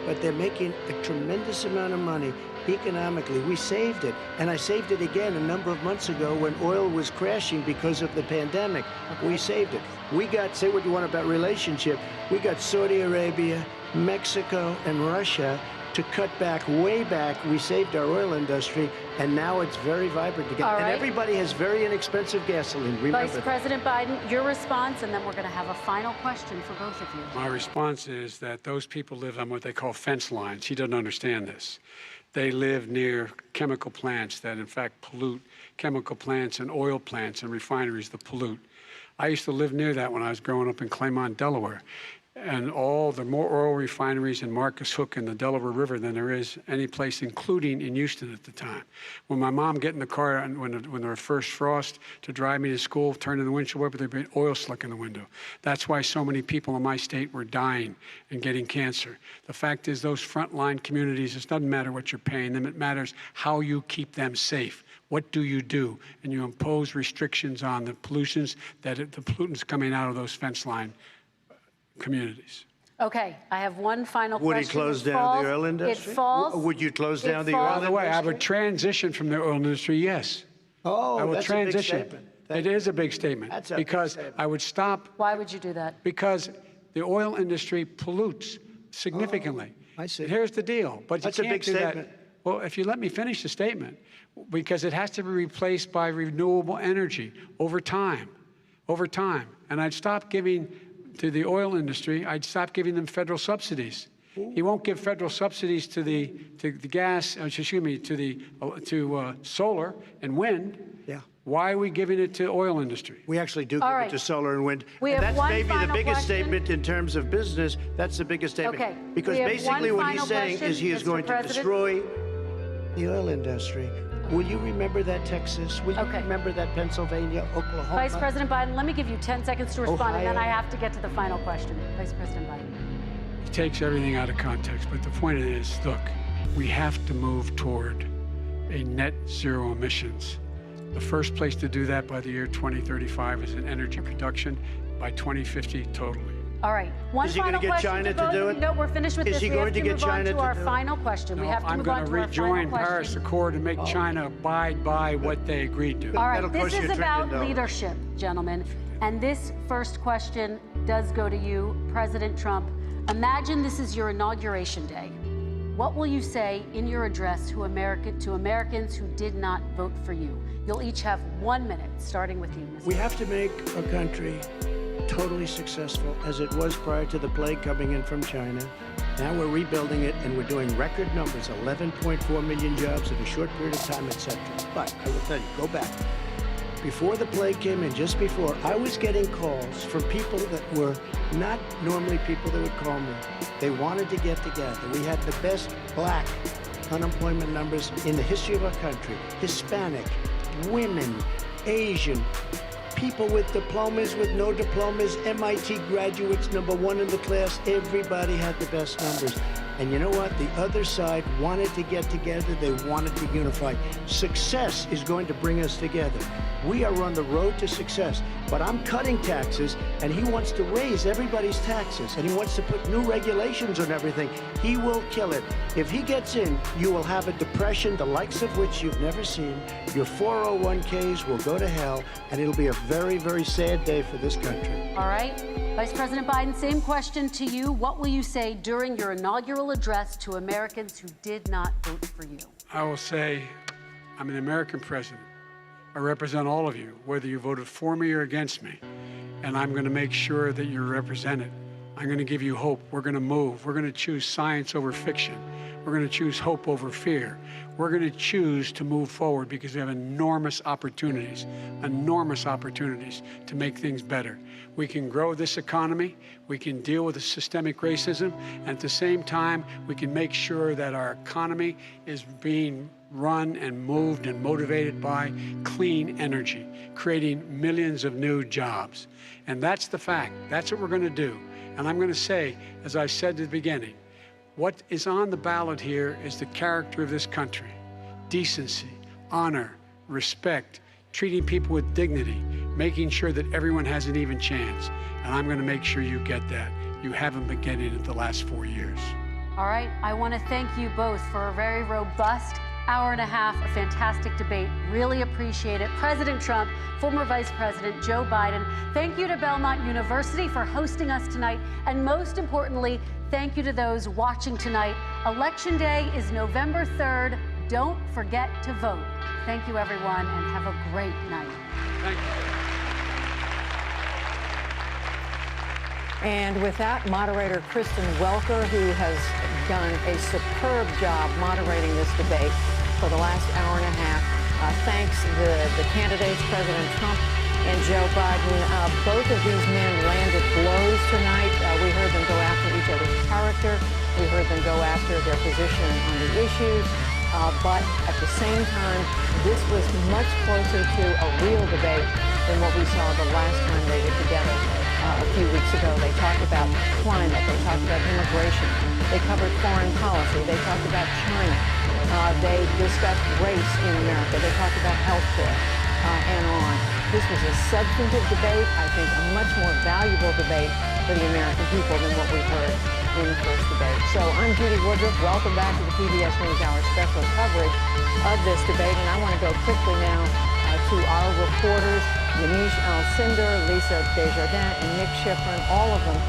but they're making a tremendous amount of money economically. We saved it, and I saved it again a number of months ago when oil was crashing because of the pandemic. We saved it. We got, say what you want about relationship, we got Saudi Arabia, Mexico, and Russia to cut back, way back. We saved our oil industry, and now it's very vibrant again. Right. And everybody has very inexpensive gasoline. Remember Vice President Biden, your response, and then we're going to have a final question for both of you. My response is that those people live on what they call fence lines. He doesn't understand this. They live near chemical plants that, in fact, pollute, chemical plants and oil plants and refineries that pollute. I used to live near that when I was growing up in Claymont, Delaware. And all the more oil refineries in Marcus Hook and the Delaware River than there is any place, including in Houston at the time. When my mom get in the car and when there was first frost to drive me to school, turning the windshield wiper, there'd be oil slick in the window. That's why so many people in my state were dying and getting cancer. The fact is, those frontline communities, it doesn't matter what you're paying them, it matters how you keep them safe. What do? And you impose restrictions on the pollutions, the pollutants coming out of those fence line communities. Okay, I have one final question. Would he close down the oil industry? It falls. Would you close down the oil industry? By the way, I would transition from the oil industry, yes. Oh, I will that's transition. a big statement. It is a big statement. That's a because big statement. I would stop. Why would you do that? Because the oil industry pollutes significantly. I see. And here's the deal. But That's you a can't big do statement. that. Well, if you let me finish the statement, because it has to be replaced by renewable energy over time. Over time. And I'd stop giving to the oil industry, I'd stop giving them federal subsidies. He won't give federal subsidies to the gas, excuse me, to solar and wind. Yeah. Why are we giving it to oil industry? We actually do give it to solar and wind. We and have that's one maybe the final biggest question. statement in terms of business. That's the biggest statement. Okay. Because We have basically one what he's final saying question, is he is Mr. going to President. destroy the oil industry. Will you remember that, Texas? Will you remember that, Pennsylvania, Oklahoma? Vice President Biden, let me give you 10 seconds to respond, and then Ohio. I have to get to the final question. Vice President Biden. He takes everything out of context, but the point is, look, we have to move toward a net zero emissions. The first place to do that by the year 2035 is in energy production, by 2050 totally. All right. One Is he going final to get question China both to do of it? you. No, we're finished with Is this. he We going have to to get move on China to to our do it? final question. No, We have to I'm move going on to to our final rejoin Paris question. Accord and make China abide by what they agreed to. All right, That'll this cost you is $1 about trillion. leadership, gentlemen. And this first question does go to you, President Trump. Imagine this is your inauguration day. What will you say in your address to Americans who did not vote for you? You'll each have 1 minute, starting with you, Mr. We have to make our country totally successful as it was prior to the plague coming in from China. Now we're rebuilding it, and we're doing record numbers, 11.4 million jobs in a short period of time, etc. But I will tell you, go back. Before the plague came in, just before, I was getting calls from people that were not normally people that would call me. They wanted to get together. We had the best black unemployment numbers in the history of our country. Hispanic, women, Asian, people with diplomas, with no diplomas, MIT graduates, #1 in the class. Everybody had the best numbers. And you know what? The other side wanted to get together. They wanted to unify. Success is going to bring us together. We are on the road to success. But I'm cutting taxes, and he wants to raise everybody's taxes, and he wants to put new regulations on everything. He will kill it. If he gets in, you will have a depression, the likes of which you've never seen. Your 401ks will go to hell, and it'll be a very, very sad day for this country. All right. Vice President Biden, same question to you. What will you say during your inaugural address to Americans who did not vote for you? I will say, I'm an American president. I represent all of you, whether you voted for me or against me. And I'm going to make sure that you're represented. I'm going to give you hope. We're going to move. We're going to choose science over fiction. We're going to choose hope over fear. We're going to choose to move forward because we have enormous opportunities to make things better. We can grow this economy. We can deal with the systemic racism. And at the same time, we can make sure that our economy is being run and moved and motivated by clean energy, creating millions of new jobs. And that's the fact. That's what we're going to do. And I'm going to say, as I said at the beginning, what is on the ballot here is the character of this country. Decency, honor, respect, treating people with dignity, making sure that everyone has an even chance. And I'm going to make sure you get that. You haven't been getting it the last 4 years. All right. I want to thank you both for a very robust hour and a half, a fantastic debate. Really appreciate it. President Trump, former Vice President Joe Biden, thank you to Belmont University for hosting us tonight. And most importantly, thank you to those watching tonight. Election Day is November 3rd. Don't forget to vote. Thank you, everyone, and have a great night. Thank you. And with that, moderator Kristen Welker, who has done a superb job moderating this debate for the last hour and a half, thanks the candidates, President Trump and Joe Biden. Both of these men landed blows tonight. We heard them go after each other's character. We heard them go after their position on the issues. But at the same time, this was much closer to a real debate than what we saw the last time they were together a few weeks ago. They talked about climate. They talked about immigration. They covered foreign policy. They talked about China. They discussed race in America. They talked about health care and on. This was a substantive debate, I think a much more valuable debate for the American people than what we heard in the first debate. So I'm Judy Woodruff. Welcome back to the PBS NewsHour special coverage of this debate. And I want to go quickly now to our reporters, Yanish Alcindor, Lisa Desjardins, and Nick Schifrin, all of them.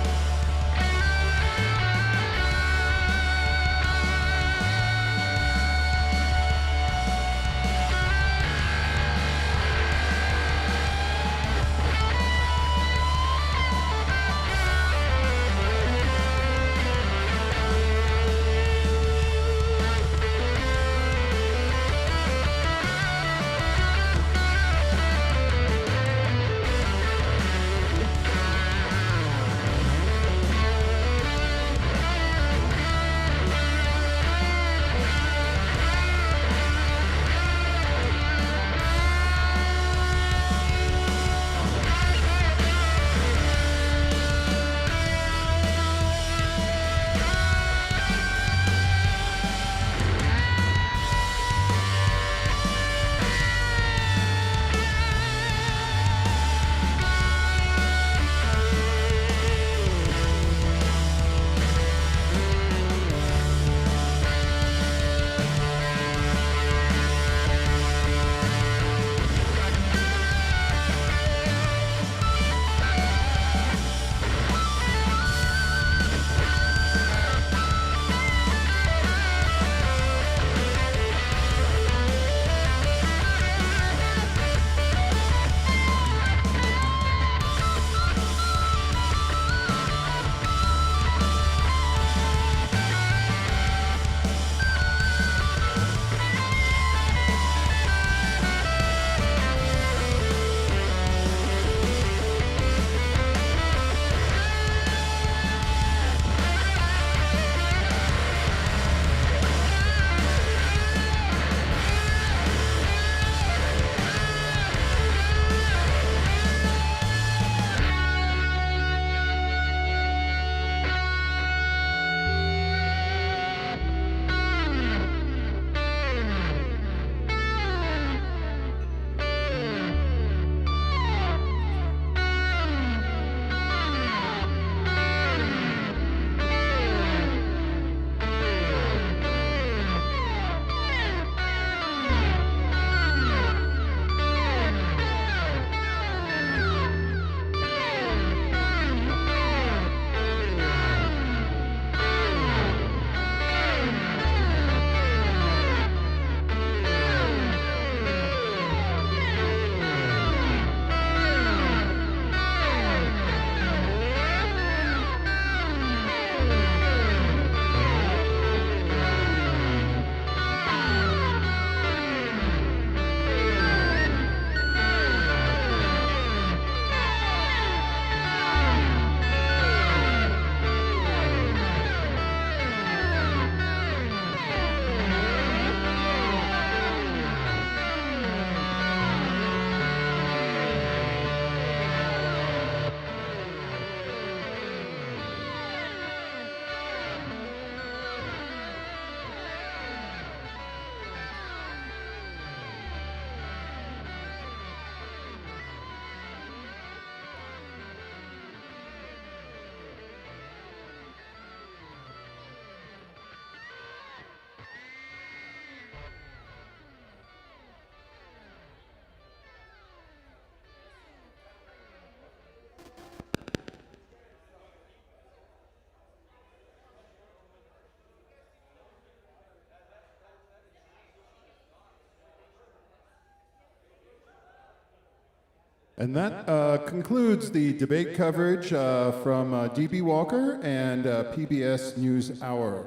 And that concludes the debate coverage from DB Walker and PBS NewsHour.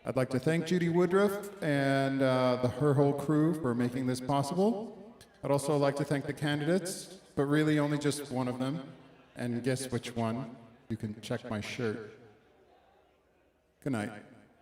I'd like to thank Judy Woodruff and her whole crew for making this possible. I'd also like to thank the candidates, but really only just one of them. And guess which one? You can check my shirt. Good night.